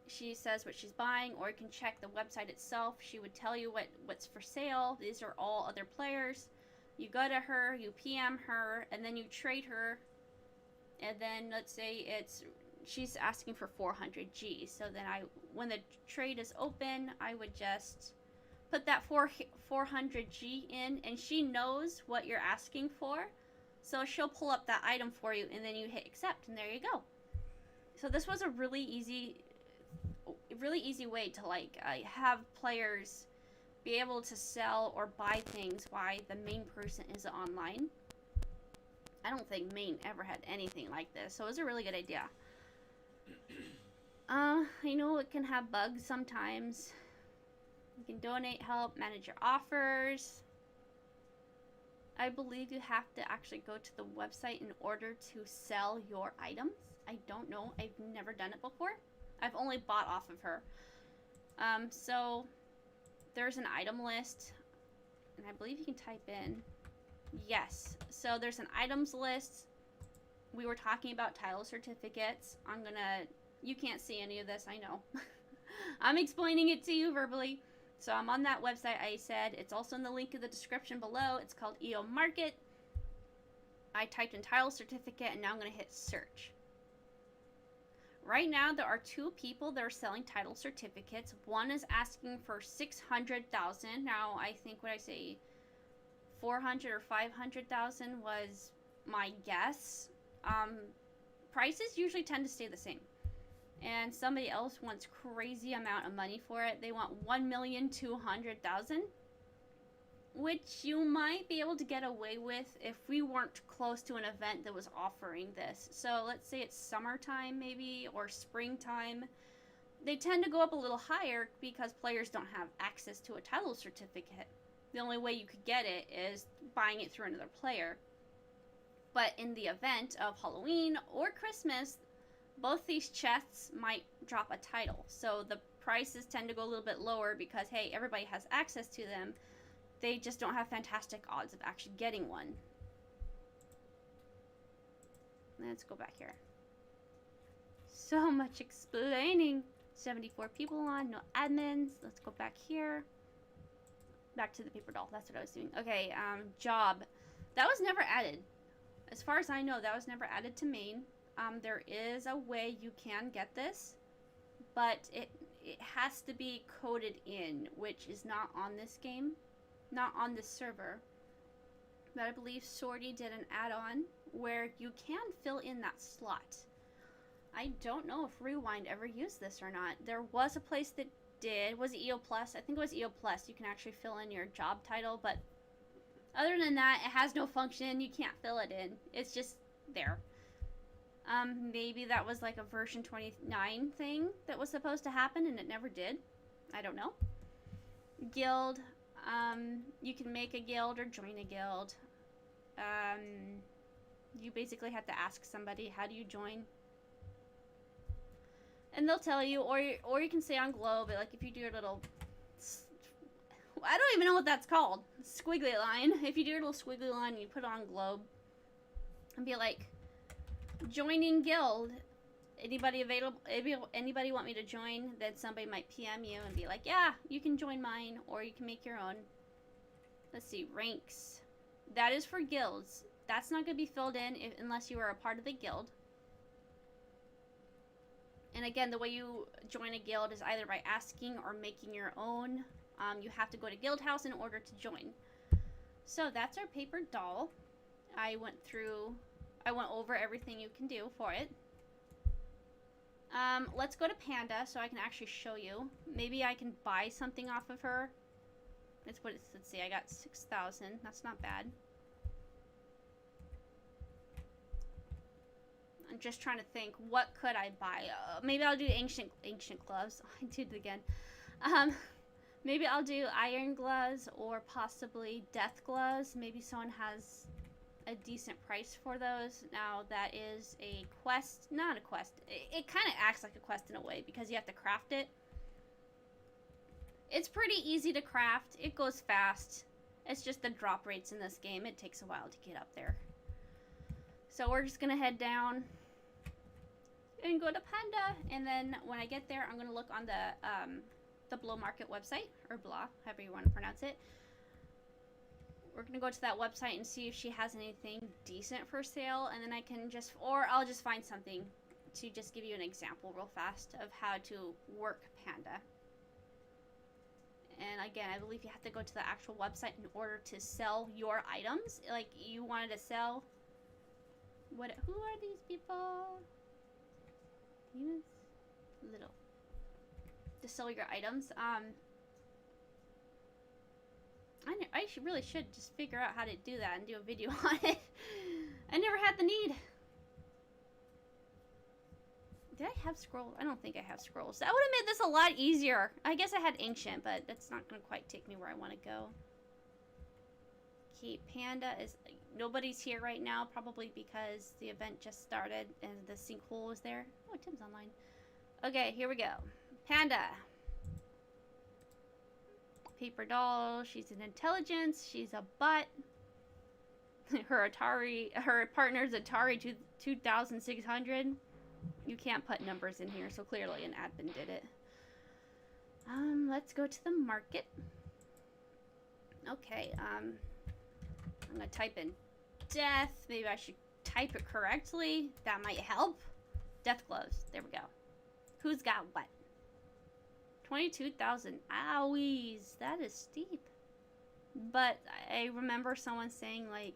She says what she's buying, or you can check the website itself. She would tell you what's for sale. These are all other players. You go to her, you PM her, and then you trade her. And then let's say she's asking for 400 G. So then when the trade is open, I would just put that 400 G in, and she knows what you're asking for. So she'll pull up that item for you, and then you hit accept, and there you go. So this was a really easy way to like have players be able to sell or buy things while the main person is online. I don't think main ever had anything like this, so it was a really good idea. I know it can have bugs sometimes. You can donate, help, manage your offers. I believe you have to actually go to the website in order to sell your items. I don't know. I've never done it before. I've only bought off of her. So there's an item list, and I believe you can type in. Yes. So there's an items list. We were talking about title certificates. You can't see any of this, I know. I'm explaining it to you verbally. So I'm on that website I said. It's also in the link in the description below. It's called EO Market. I typed in title certificate, and now I'm going to hit search. Right now, there are 2 people that are selling title certificates. One is asking for 600,000. Now, I think what I say, 400 or 500,000 was my guess. Prices usually tend to stay the same. And somebody else wants crazy amount of money for it. They want 1,200,000, which you might be able to get away with if we weren't close to an event that was offering this. So let's say it's summertime maybe, or springtime. They tend to go up a little higher because players don't have access to a title certificate. The only way you could get it is buying it through another player. But in the event of Halloween or Christmas, both these chests might drop a title. So the prices tend to go a little bit lower because, hey, everybody has access to them. They just don't have fantastic odds of actually getting one. Let's go back here. So much explaining. 74 people on, no admins. Let's go back here. Back to the paper doll. That's what I was doing. Okay, job. That was never added. As far as I know, that was never added to main. There is a way you can get this, but it has to be coded in, which is not on this game, not on this server. But I believe Sorty did an add-on where you can fill in that slot. I don't know if Rewind ever used this or not. There was a place that did. Was it EO Plus? I think it was EO Plus. You can actually fill in your job title, but other than that, it has no function. You can't fill it in. It's just there. Maybe that was like a version 29 thing that was supposed to happen and it never did. I don't know. Guild. You can make a guild or join a guild. You basically have to ask somebody, how do you join? And they'll tell you, or you can say on Globe, like if you do your little, I don't even know what that's called, squiggly line. If you do your little squiggly line and you put it on Globe and be like, joining guild, anybody available, anybody want me to join? Then somebody might PM you and be like, yeah, you can join mine, or you can make your own. Let's see, ranks. That is for guilds. That's not going to be filled in unless you are a part of a guild. And again, the way you join a guild is either by asking or making your own. You have to go to Guild House in order to join. So that's our paper doll. I went over everything you can do for it. Let's go to Panda so I can actually show you. Maybe I can buy something off of her. Let's see, I got 6,000. That's not bad. I'm just trying to think, what could I buy? Maybe I'll do ancient gloves. I did it again. Maybe I'll do iron gloves or possibly death gloves. Maybe someone has a decent price for those. Now that is a quest, not a quest. It kind of acts like a quest in a way because you have to craft it. It's pretty easy to craft. It goes fast. It's just the drop rates in this game. It takes a while to get up there. So we're just gonna head down. and go to Panda. And then when I get there, I'm going to look on the Blow Market website, or Blah, however you want to pronounce it. We're going to go to that website and see if she has anything decent for sale. And then I can just, or I'll just find something to just give you an example real fast of how to work Panda. And again, I believe you have to go to the actual website in order to sell your items. Like, you wanted to sell... What? Who are these people? Use little. To sell your items. I really should just figure out how to do that and do a video on it. I never had the need. Did I have scrolls? I don't think I have scrolls. That would have made this a lot easier. I guess I had ancient, but that's not going to quite take me where I want to go. Okay, Panda is... Nobody's here right now, probably because the event just started and the sinkhole was there. Oh, Tim's online. Okay, here we go. Panda. Paper doll. She's an intelligence. She's a butt. Her partner's Atari 2600. You can't put numbers in here, so clearly an admin did it. Let's go to the market. Okay, I'm gonna type in death. Maybe I should type it correctly. That might help. Death gloves. There we go. Who's got what? 22,000. Owies. That is steep. But I remember someone saying, like,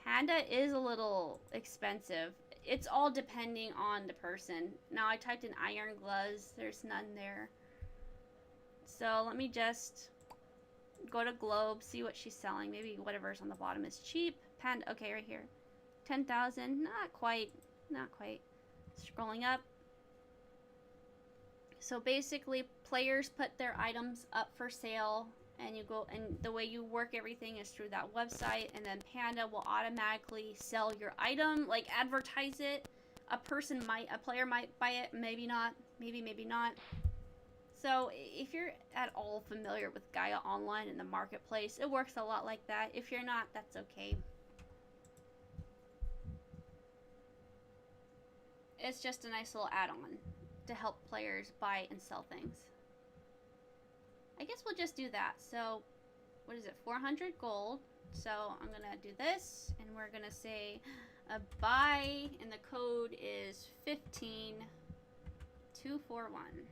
Panda is a little expensive. It's all depending on the person. Now, I typed in iron gloves. There's none there. So, let me just go to Globe, see what she's selling. Maybe whatever's on the bottom is cheap. Panda, okay, right here. 10,000. Not quite. Not quite. Scrolling up. So, basically, players put their items up for sale. And you go, and the way you work everything is through that website, and then Panda will automatically sell your item, like advertise it. A player might buy it, maybe not, maybe not. So if you're at all familiar with Gaia Online in the marketplace, it works a lot like that. If you're not, that's okay. It's just a nice little add-on to help players buy and sell things. I guess we'll just do that. So, what is it? 400 gold. So, I'm going to do this. And we're going to say buy. And the code is 15241.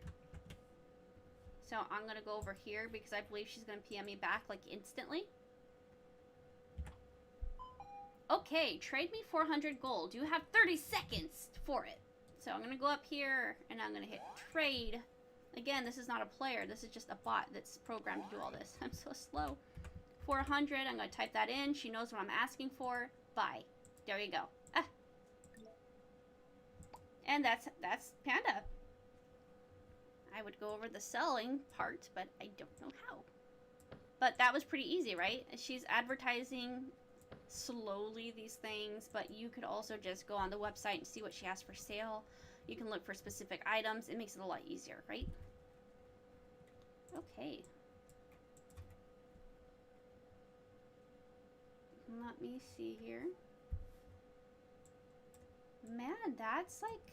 So, I'm going to go over here because I believe she's going to PM me back like instantly. Okay, trade me 400 gold. You have 30 seconds for it. So, I'm going to go up here and I'm going to hit trade. Again, this is not a player. This is just a bot that's programmed to do all this. I'm so slow. 400. I'm going to type that in. She knows what I'm asking for. Buy. There you go. Ah. And that's Panda. I would go over the selling part, but I don't know how. But that was pretty easy, right? She's advertising slowly these things, but you could also just go on the website and see what she has for sale. You can look for specific items. It makes it a lot easier, right? Okay. Let me see here. Man, that's like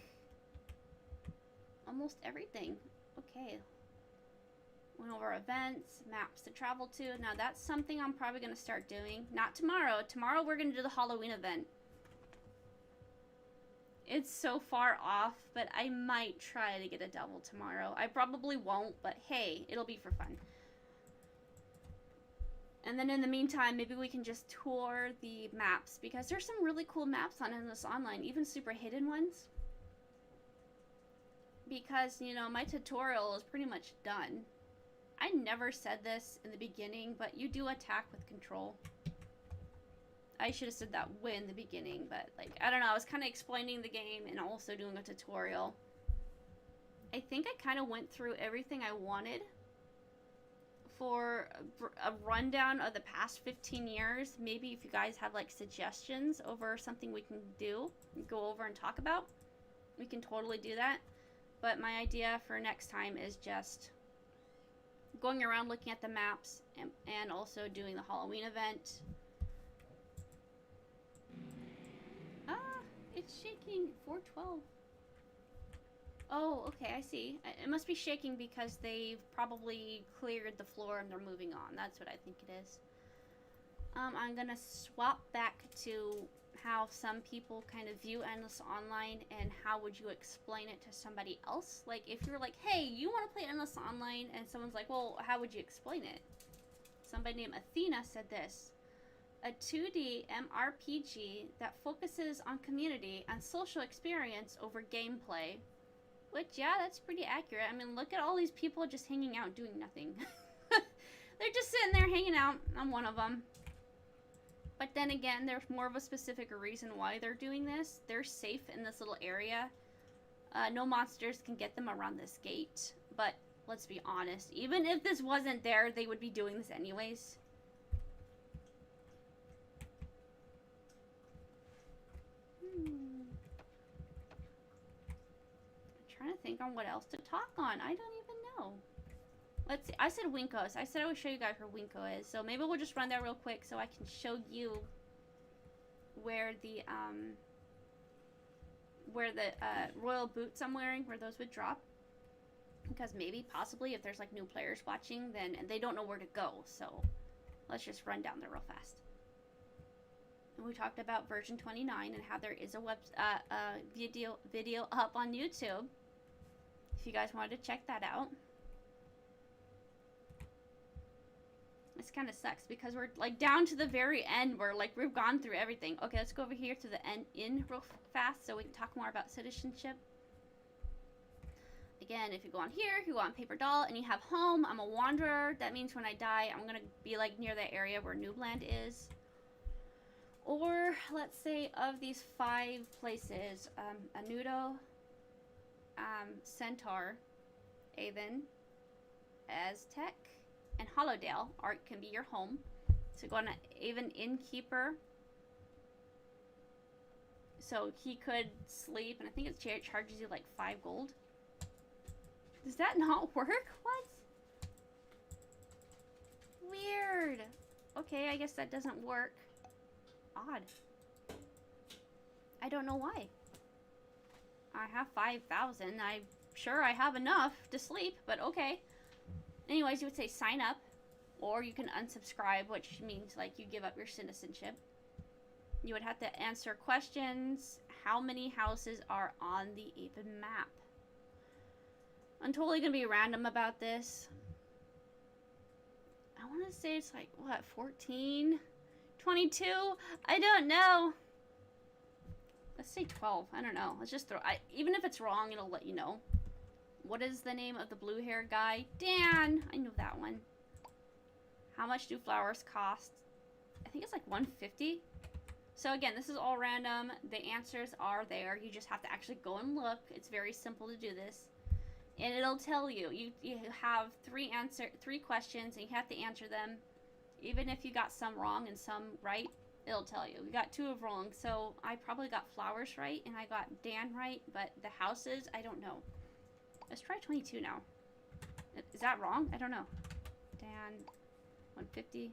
almost everything. Okay. Went over events, maps to travel to. Now that's something I'm probably going to start doing. Not tomorrow. Tomorrow we're going to do the Halloween event. It's so far off, but I might try to get a double tomorrow. I probably won't, but hey, it'll be for fun. And then in the meantime, maybe we can just tour the maps, because there's some really cool maps on this online, even super hidden ones. Because, you know, my tutorial is pretty much done. I never said this in the beginning, but you do attack with control. I should have said that way in the beginning, but, like, I don't know. I was kind of explaining the game and also doing a tutorial. I think I kind of went through everything I wanted for a rundown of the past 15 years. Maybe if you guys have, like, suggestions over something we can do, go over and talk about, we can totally do that. But my idea for next time is just going around looking at the maps and also doing the Halloween event. it's shaking? 412. Oh, okay, I see. It must be shaking because they've probably cleared the floor and they're moving on. That's what I think it is. I'm gonna swap back to how some people kind of view Endless Online and how would you explain it to somebody else. Like, if you're like, hey, you want to play Endless Online? And someone's like, well, how would you explain it? Somebody named Athena said this. A 2D MRPG that focuses on community and social experience over gameplay. Which, yeah, that's pretty accurate. I mean, look at all these people just hanging out doing nothing. They're just sitting there hanging out. I'm one of them. But then again, there's more of a specific reason why they're doing this. They're safe in this little area. No monsters can get them around this gate. But let's be honest, even if this wasn't there, they would be doing this anyways. Trying to think on what else to talk on. I don't even know. Let's see. I said Winkos. I said I would show you guys where Winko is. So maybe we'll just run that real quick so I can show you where the royal boots I'm wearing, where those would drop. Because maybe, possibly, if there's like new players watching, then and they don't know where to go. So let's just run down there real fast. And we talked about version 29 and how there is a video up on YouTube. If you guys wanted to check that out. This kind of sucks because we're like down to the very end where like we've gone through everything. Okay, let's go over here to the end real fast so we can talk more about citizenship. Again, if you go on here, you go on Paper Doll and you have home. I'm a wanderer. That means when I die, I'm going to be like near that area where Noobland is. Or, let's say, of these 5 places, Anudo, Centaur, Avon, Aztec, and Hollowdale can be your home. So go on Avon Innkeeper. So he could sleep, and I think it charges you like 5 gold. Does that not work? What? Weird. Okay, I guess that doesn't work. Odd. I don't know why. I have 5,000. I'm sure I have enough to sleep, but okay. Anyways, you would say sign up, or you can unsubscribe, which means like you give up your citizenship. You would have to answer questions. How many houses are on the Avon map? I'm totally gonna be random about this. I want to say it's like, what, 14? 22? I don't know. Let's say 12. I don't know. Let's just throw... even if it's wrong, it'll let you know. What is the name of the blue-haired guy? Dan! I knew that one. How much do flowers cost? I think it's like 150. So again, this is all random. The answers are there. You just have to actually go and look. It's very simple to do this. And it'll tell you. You have 3 questions, and you have to answer them. Even if you got some wrong and some right, it'll tell you. We got 2 of wrong, so I probably got flowers right, and I got Dan right, but the houses, I don't know. Let's try 22 now. Is that wrong? I don't know. Dan, 150.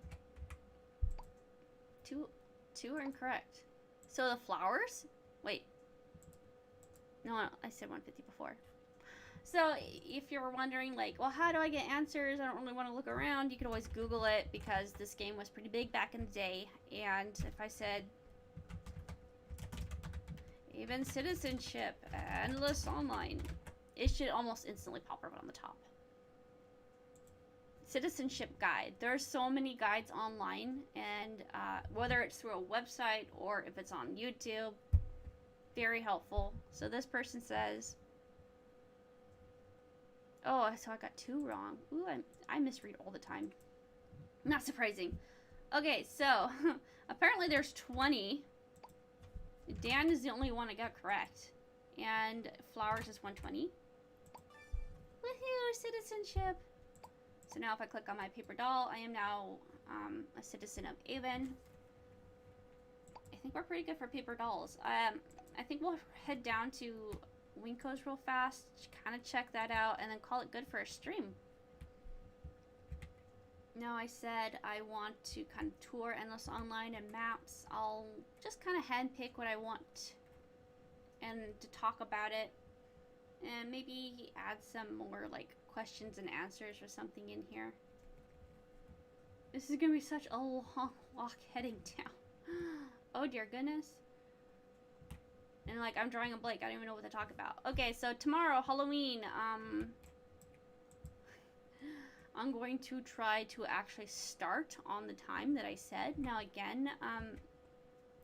2 are incorrect. So the flowers? Wait. No, I said 150 before. So if you're wondering, like, well, how do I get answers? I don't really want to look around. You can always Google it because this game was pretty big back in the day. And if I said even citizenship, endless online, it should almost instantly pop up on the top. Citizenship guide. There are so many guides online, and whether it's through a website or if it's on YouTube, very helpful. So this person says, oh, so I got 2 wrong. Ooh, I misread all the time. Not surprising. Okay, so apparently there's 20. Dan is the only one I got correct. And flowers is 120. Woohoo, citizenship. So now if I click on my paper doll, I am now a citizen of Avon. I think we're pretty good for paper dolls. I think we'll head down to Winko's real fast, kind of check that out, and then call it good for a stream. Now I said I want to kind of tour Endless Online and maps. I'll just kind of handpick what I want and to talk about it. And maybe add some more like questions and answers or something in here. This is gonna be such a long walk heading down. Oh dear goodness. And like I'm drawing a blank, I don't even know what to talk about. Okay, so tomorrow, Halloween, I'm going to try to actually start on the time that I said. Now again,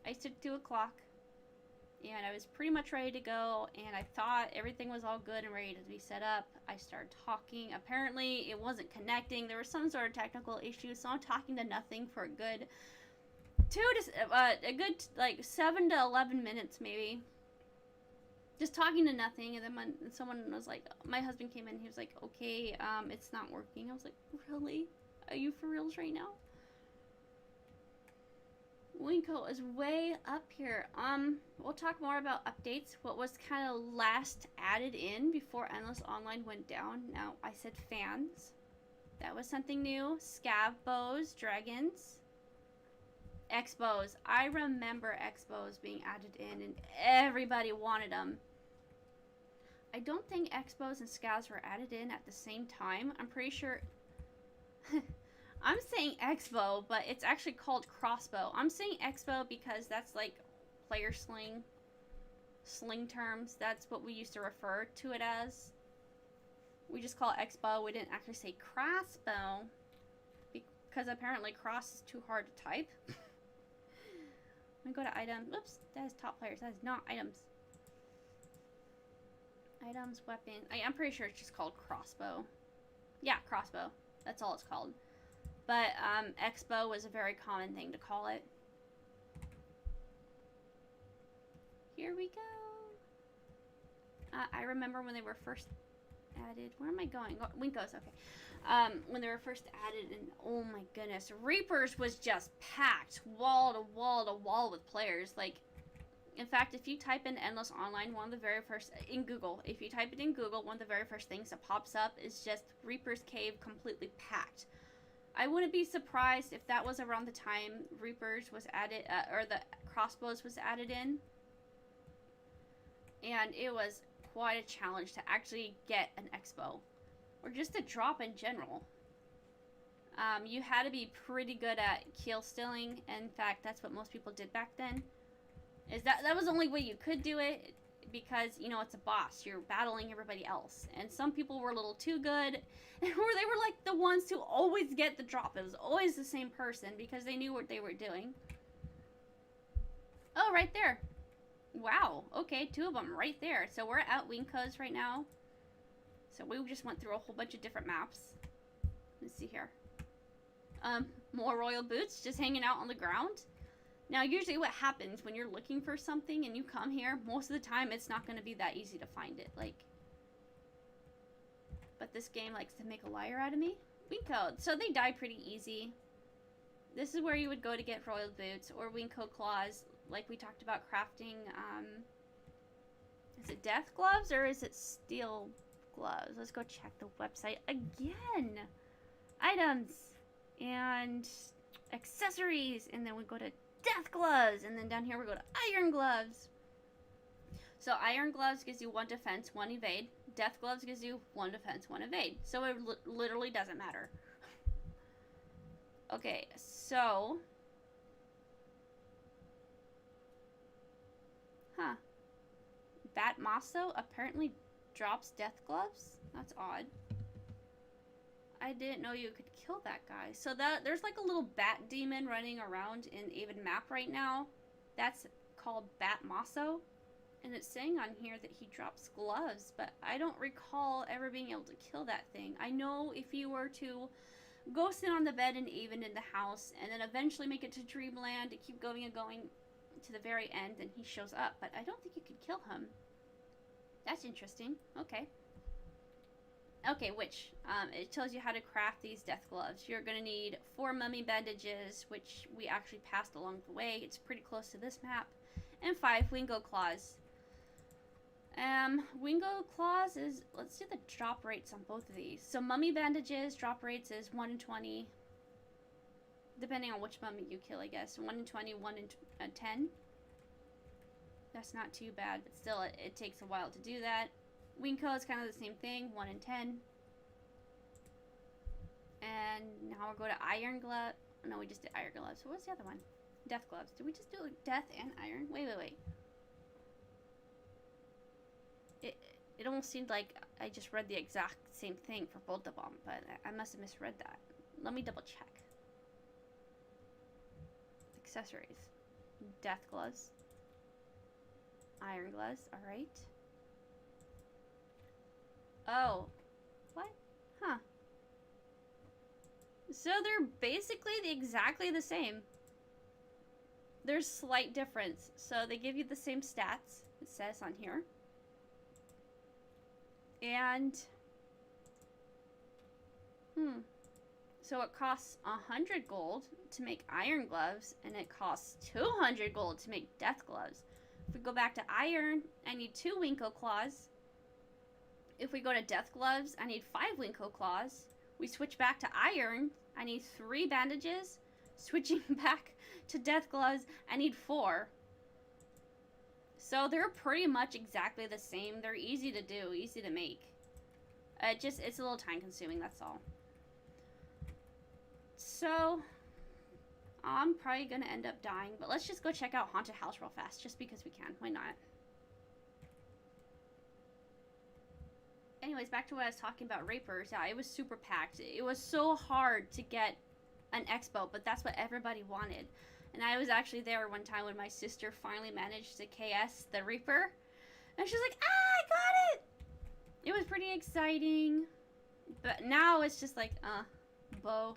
I said 2 o'clock. And I was pretty much ready to go, and I thought everything was all good and ready to be set up. I started talking. Apparently, it wasn't connecting. There was some sort of technical issue, so I'm talking to nothing for a good like 7 to 11 minutes, maybe. Just talking to nothing, and then when someone was like, my husband came in, he was like, okay, it's not working. I was like, really? Are you for reals right now? Winko is way up here. We'll talk more about updates. What was kind of last added in before Endless Online went down. Now, I said fans. That was something new. Scav bows, dragons. X-bows. I remember X-bows being added in, and everybody wanted them. I don't think X-bows and Scavs were added in at the same time. I'm pretty sure... I'm saying X-bow, but it's actually called crossbow. I'm saying X-bow because that's like player sling terms. That's what we used to refer to it as. We just call it X-bow. We didn't actually say crossbow because apparently cross is too hard to type. Let me go to items. Oops, that is top players. That is not items. Items, weapon. I'm pretty sure it's just called crossbow. Yeah, crossbow. That's all it's called. But X-bow was a very common thing to call it. Here we go. I remember when they were first added. Where am I going? Oh, Winkos, okay. When they were first added, and oh my goodness, Reapers was just packed wall to wall to wall with players. Like, in fact, if you type in Endless Online, one of the very first in Google, if you type it in Google, one of the very first things that pops up is just Reaper's Cave completely packed. I wouldn't be surprised if that was around the time Reapers was added, or the crossbows was added in. And it was quite a challenge to actually get an X-bow, or just a drop in general. You had to be pretty good at kill stealing. In fact, that's what most people did back then. That was the only way you could do it, because, you know, it's a boss. You're battling everybody else. And some people were a little too good, and they were like the ones to always get the drop. It was always the same person, because they knew what they were doing. Oh, right there. Wow. Okay, 2 of them right there. So we're at Winkos right now. So we just went through a whole bunch of different maps. Let's see here. More royal boots just hanging out on the ground. Now, usually what happens when you're looking for something and you come here, most of the time it's not going to be that easy to find it. Like, but this game likes to make a liar out of me. Winko. So they die pretty easy. This is where you would go to get royal boots or Winko claws, like we talked about crafting. Is it death gloves or is it steel gloves? Let's go check the website again. Items and accessories, and then we go to death gloves, and then down here we go to iron gloves. So iron gloves gives you 1 defense, 1 evade. Death gloves gives you 1 defense, 1 evade. So it literally doesn't matter. Okay, so... Huh. Bat Maso apparently drops death gloves? That's odd. I didn't know you could kill that guy. So there's like a little bat demon running around in Aven map right now. That's called Bat Maso. And it's saying on here that he drops gloves, but I don't recall ever being able to kill that thing. I know if you were to go sit on the bed in Aven in the house, and then eventually make it to Dreamland, and keep going and going to the very end, then he shows up. But I don't think you could kill him. That's interesting. Okay. Okay, which, it tells you how to craft these death gloves. You're going to need 4 mummy bandages, which we actually passed along the way. It's pretty close to this map. And 5 Wingo claws. Wingo claws is, let's do the drop rates on both of these. So mummy bandages, drop rates is 1 in 20. Depending on which mummy you kill, I guess. 1 in 20, 1 in 10. That's not too bad, but still, it takes a while to do that. Winko is kind of the same thing, 1 in 10. And now we'll go to iron glove. No, we just did iron gloves. So what's the other one? Death gloves. Did we just do death and iron? Wait. It almost seemed like I just read the exact same thing for both of them, but I must have misread that. Let me double check. Accessories. Death gloves. Iron gloves. Alright. Oh. What? Huh. So they're basically exactly the same. There's slight difference. So they give you the same stats, it says on here. And so it costs 100 gold to make iron gloves, and it costs 200 gold to make death gloves. If we go back to iron, I need 2 Winko claws. If we go to death gloves, I need 5 Winko claws. We switch back to iron, I need 3 bandages. Switching back to death gloves, I need 4. So they're pretty much exactly the same. They're easy to do, easy to make. It's a little time consuming, that's all. So, I'm probably going to end up dying. But let's just go check out Haunted House real fast, just because we can. Why not? Anyways, back to what I was talking about, Rapers. Yeah, it was super packed. It was so hard to get an expo, but that's what everybody wanted. And I was actually there one time when my sister finally managed to KS the Reaper. And she's like, I got it! It was pretty exciting. But now it's just like, bow,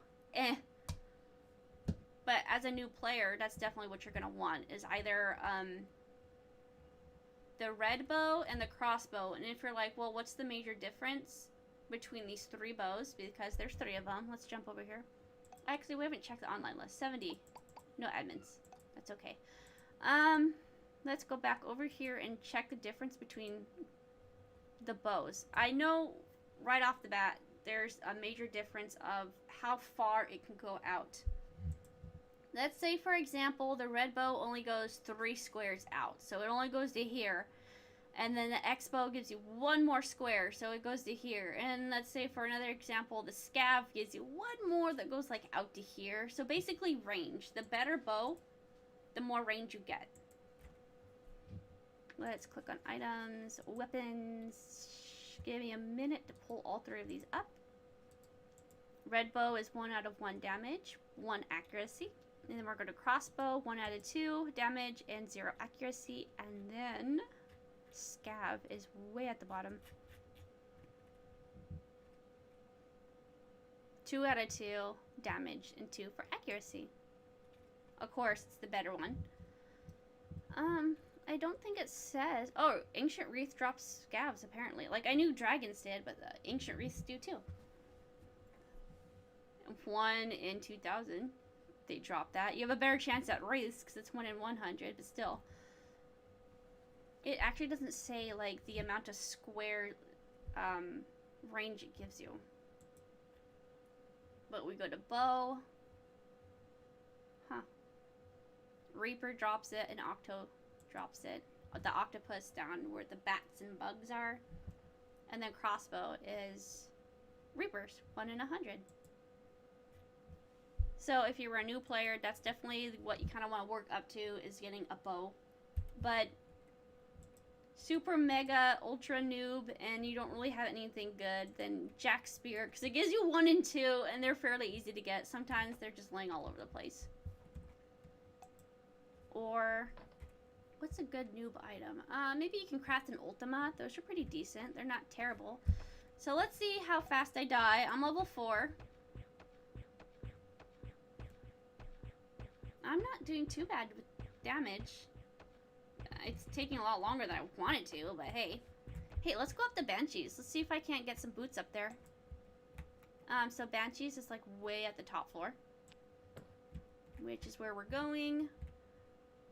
But as a new player, that's definitely what you're going to want. Is either, the red bow and the crossbow. And if you're like, well, what's the major difference between these 3 bows? Because there's 3 of them. Let's jump over here. Actually, we haven't checked the online list. 70. No admins. That's okay. Let's go back over here and check the difference between the bows. I know right off the bat there's a major difference of how far it can go out. Let's say, for example, the red bow only goes 3 squares out. So it only goes to here. And then the X bow gives you 1 more square, so it goes to here. And let's say, for another example, the scav gives you 1 more that goes like out to here. So basically range. The better bow, the more range you get. Let's click on items, weapons. Give me a minute to pull all 3 of these up. Red bow is 1 out of 1 damage, 1 accuracy. And then we're going to crossbow, 1 out of 2 damage and 0 accuracy. And then scav is way at the bottom. 2 out of 2 damage and 2 for accuracy. Of course, it's the better one. I don't think it says... Oh, Ancient Wreath drops scavs, apparently. Like, I knew dragons did, but the Ancient Wreaths do too. 1 in 2,000. They drop that. You have a better chance at Wraiths, because it's 1 in 100, but still. It actually doesn't say, like, the amount of square range it gives you. But we go to bow. Huh. Reaper drops it, and Octo drops it. The octopus down where the bats and bugs are. And then crossbow is Reapers, 1 in 100. So if you were a new player, that's definitely what you kind of want to work up to, is getting a bow. But super mega ultra noob and you don't really have anything good, then Jack Spear, because it gives you 1 and 2 and they're fairly easy to get. Sometimes they're just laying all over the place. Or what's a good noob item? Maybe you can craft an Ultima. Those are pretty decent. They're not terrible. So let's see how fast I die. I'm level 4. I'm not doing too bad with damage. It's taking a lot longer than I wanted to, but hey. Hey, let's go up to Banshees. Let's see if I can't get some boots up there. So Banshees is like way at the top floor, which is where we're going.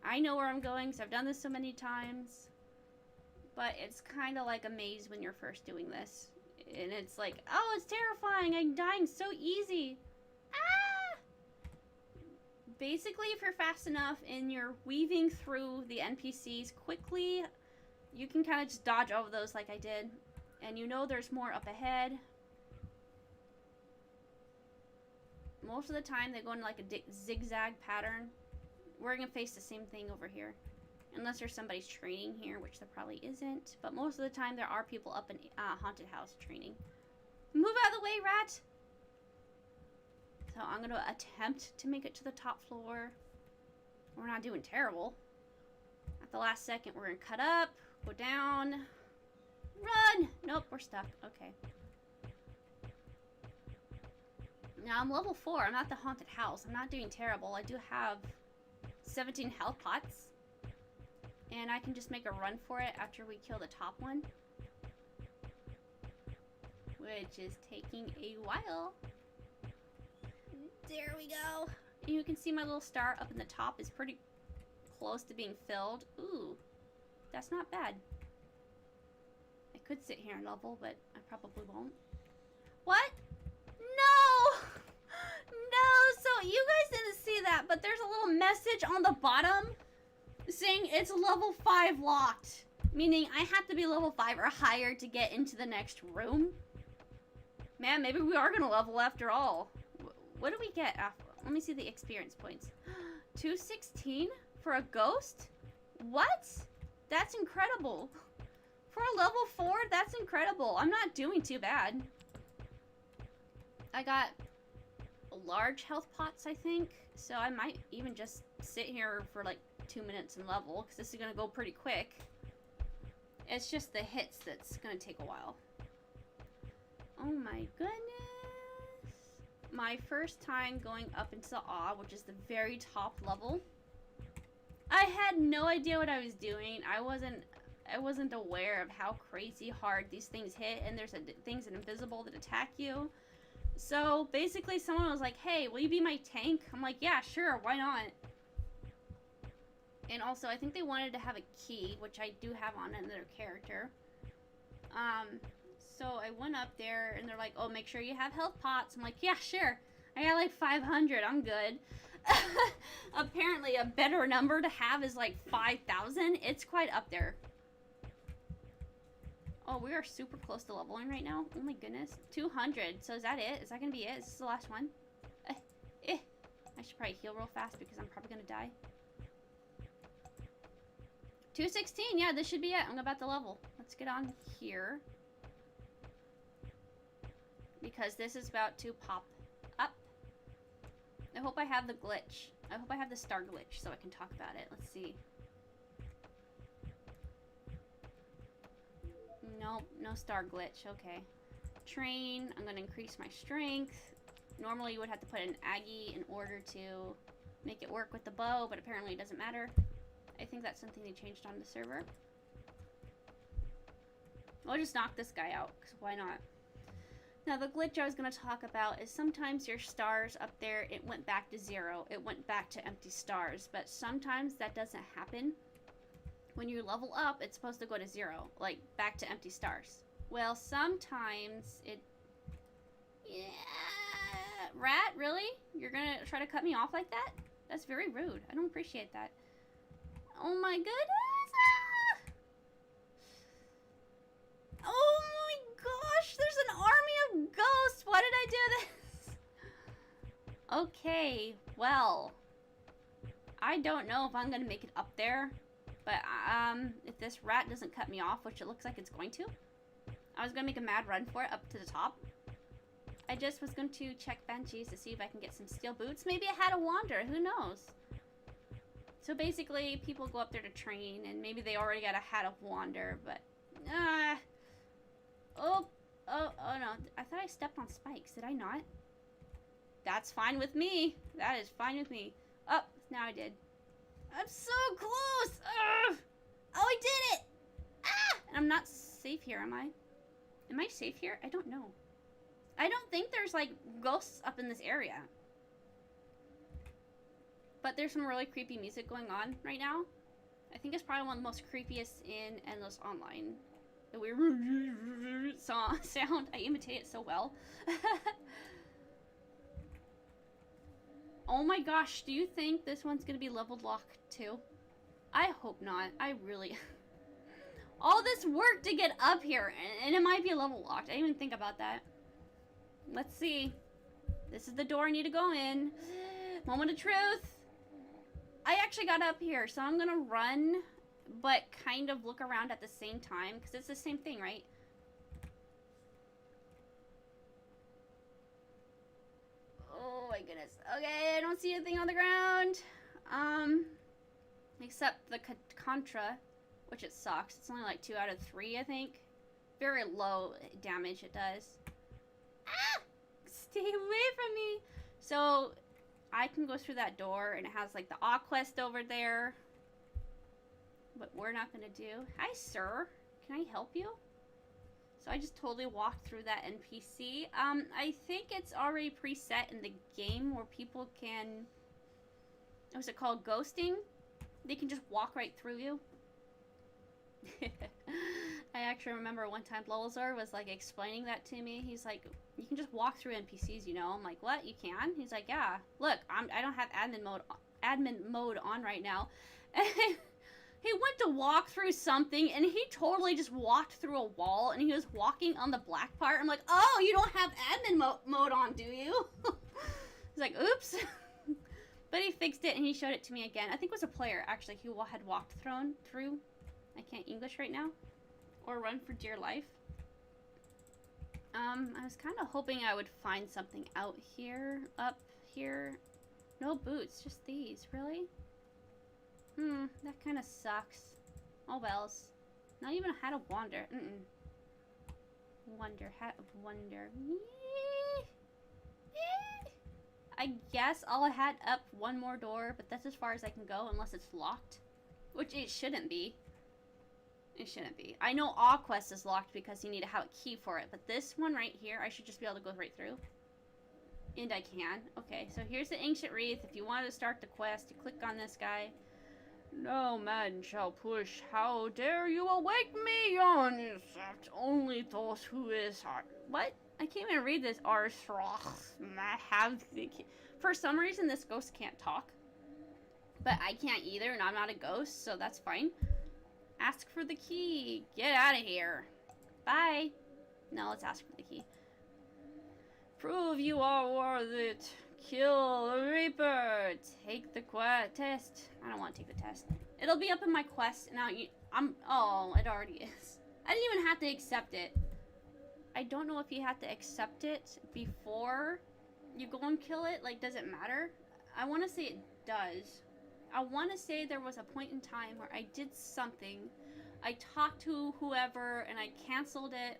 I know where I'm going because I've done this so many times. But it's kind of like a maze when you're first doing this. And it's like, oh, it's terrifying. I'm dying so easy. Ah! basically, if you're fast enough and you're weaving through the NPCs quickly, you can kind of just dodge over those like I did. And you know there's more up ahead. Most of the time, they go in like a zigzag pattern. We're going to face the same thing over here. Unless there's somebody's training here, which there probably isn't. But most of the time, there are people up in haunted house training. Move out of the way, rat! So I'm going to attempt to make it to the top floor. We're not doing terrible. At the last second, we're going to cut up, go down, run! Nope, we're stuck. Okay. Now, I'm level 4. I'm at the haunted house. I'm not doing terrible. I do have 17 health pots. And I can just make a run for it after we kill the top one. Which is taking a while. There we go. You can see my little star up in the top is pretty close to being filled. Ooh, that's not bad. I could sit here and level, but I probably won't. What? No! No! So you guys didn't see that, but there's a little message on the bottom saying it's level 5 locked. Meaning I have to be level 5 or higher to get into the next room. Man, maybe we are going to level after all. What do we get after? Let me see the experience points. 216 for a ghost? What? That's incredible. For a level 4, that's incredible. I'm not doing too bad. I got large health pots, I think. So I might even just sit here for like 2 minutes and level, because this is going to go pretty quick. It's just the hits that's going to take a while. Oh my goodness. My first time going up into the Awe, which is the very top level. I had no idea what I was doing. I wasn't aware of how crazy hard these things hit, and there's things invisible that attack you. So basically someone was like, hey, will you be my tank? I'm like, yeah, sure, why not? And also, I think they wanted to have a key, which I do have on another character. So I went up there, and they're like, oh, make sure you have health pots. I'm like, yeah, sure. I got like 500. I'm good. Apparently, a better number to have is like 5,000. It's quite up there. Oh, we are super close to leveling right now. Oh my goodness. 200. So is that it? Is that going to be it? Is this the last one? I should probably heal real fast because I'm probably going to die. 216. Yeah, this should be it. I'm about to level. Let's get on here. Because this is about to pop up. I hope I have the glitch. I hope I have the star glitch so I can talk about it. Let's see. Nope, no star glitch. Okay. Train. I'm going to increase my strength. Normally you would have to put an Aggie in order to make it work with the bow, but apparently it doesn't matter. I think that's something they changed on the server. I'll just knock this guy out, because why not? Now, the glitch I was going to talk about is sometimes your stars up there, it went back to 0. It went back to empty stars. But sometimes that doesn't happen. When you level up, it's supposed to go to 0. Like, back to empty stars. Well, sometimes it... Yeah... Rat, really? You're going to try to cut me off like that? That's very rude. I don't appreciate that. Oh my goodness! Ah! Oh my gosh! There's an army of ghosts! Why did I do this? Okay, well. I don't know if I'm gonna make it up there. But, if this rat doesn't cut me off, which it looks like it's going to. I was gonna make a mad run for it up to the top. I just was going to check Banshees to see if I can get some steel boots. Maybe I had a wander, who knows? So basically, people go up there to train, and maybe they already got a hat of wander, but... Oh no. I thought I stepped on spikes. Did I not? That's fine with me. That is fine with me. Oh, now I did. I'm so close! Ugh! Oh, I did it! Ah! And I'm not safe here, am I? Am I safe here? I don't know. I don't think there's, like, ghosts up in this area. But there's some really creepy music going on right now. I think it's probably one of the most creepiest in Endless Online. The weird sound. I imitate it so well. Oh my gosh, do you think this one's gonna be level locked too? I hope not. I really... All this work to get up here, and it might be level locked. I didn't even think about that. Let's see. This is the door I need to go in. Moment of truth. I actually got up here, so I'm gonna run, but kind of look around at the same time, because it's the same thing, right? Oh my goodness. Okay, I don't see anything on the ground. Except the Contra, which it sucks. It's only like 2 out of 3, I think. Very low damage it does. Ah! Stay away from me. So, I can go through that door, and it has like the quest over there. But we're not gonna do. Hi, sir. Can I help you? So I just totally walked through that NPC. I think it's already preset in the game where people can... What's it called? Ghosting? They can just walk right through you. I actually remember one time vult-r was like explaining that to me. He's like, you can just walk through NPCs, you know? I'm like, what? You can? He's like, yeah. Look, I don't have admin mode on right now. He went to walk through something, and he totally just walked through a wall, and he was walking on the black part. I'm like, oh, you don't have admin mode on, do you? He's like, oops. But he fixed it, and he showed it to me again. I think it was a player, actually, who had walked through. I can't English right now. Or run for dear life. I was kind of hoping I would find something out here, up here. No boots, just these, really? That kind of sucks. Oh wells. Not even a hat of wonder. Hat of wonder. I guess I'll head up one more door, but that's as far as I can go unless it's locked. Which it shouldn't be. It shouldn't be. I know all quest is locked because you need to have a key for it, but this one right here, I should just be able to go right through. And I can. Okay, so here's the Ancient Wreath. If you want to start the quest, you click on this guy. No man shall push. How dare you awake me on except only those who is hard. What? I can't even read this. For some reason, this ghost can't talk. But I can't either, and I'm not a ghost, so that's fine. Ask for the key. Get out of here. Bye. No, let's ask for the key. Prove you are worth it. Kill the Reaper. Take the test. I don't want to take the test. It'll be up in my quest. Now oh, it already is. I didn't even have to accept it. I don't know if you have to accept it before you go and kill it. Like, does it matter? I want to say it does. I want to say there was a point in time where I did something. I talked to whoever and I canceled it.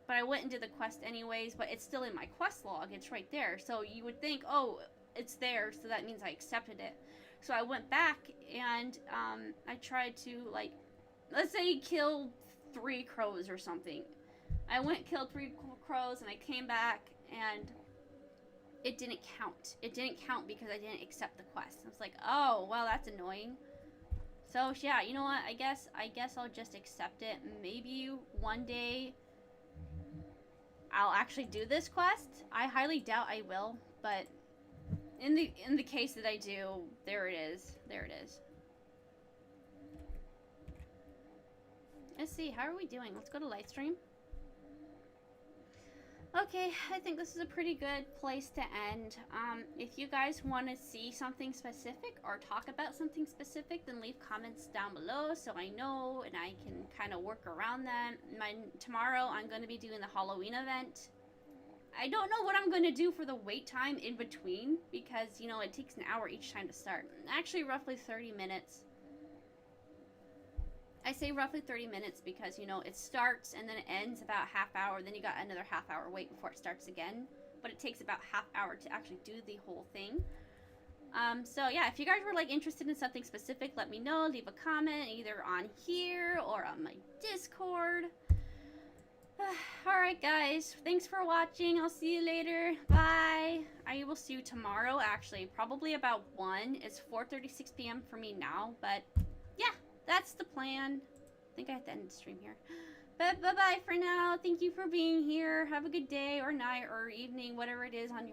But I went and did the quest anyways, but it's still in my quest log. It's right there. So you would think, oh, it's there, so that means I accepted it. So I went back and I tried to, like, let's say kill 3 crows or something. I went killed 3 crows and I came back and it didn't count. It didn't count because I didn't accept the quest. I was like, oh, well, that's annoying. So yeah, you know what? I guess I'll just accept it. Maybe one day I'll actually do this quest. I highly doubt I will, but in the case that I do, there it is. There it is. Let's see, how are we doing? Let's go to live stream. Okay, I think this is a pretty good place to end. If you guys want to see something specific or talk about something specific, then leave comments down below so I know and I can kind of work around that. Tomorrow I'm going to be doing the Halloween event. I don't know what I'm going to do for the wait time in between because, you know, it takes an hour each time to start. Actually, roughly 30 minutes. I say roughly 30 minutes because, you know, it starts and then it ends about half hour. Then you got another half hour wait before it starts again. But it takes about half hour to actually do the whole thing. So, yeah, if you guys were, like, interested in something specific, let me know. Leave a comment either on here or on my Discord. Alright, guys. Thanks for watching. I'll see you later. Bye. I will see you tomorrow, actually. Probably about 1. It's 4:36 p.m. for me now. But, yeah. That's the plan. I think I have to end the stream here. But bye-bye for now. Thank you for being here. Have a good day or night or evening, whatever it is on your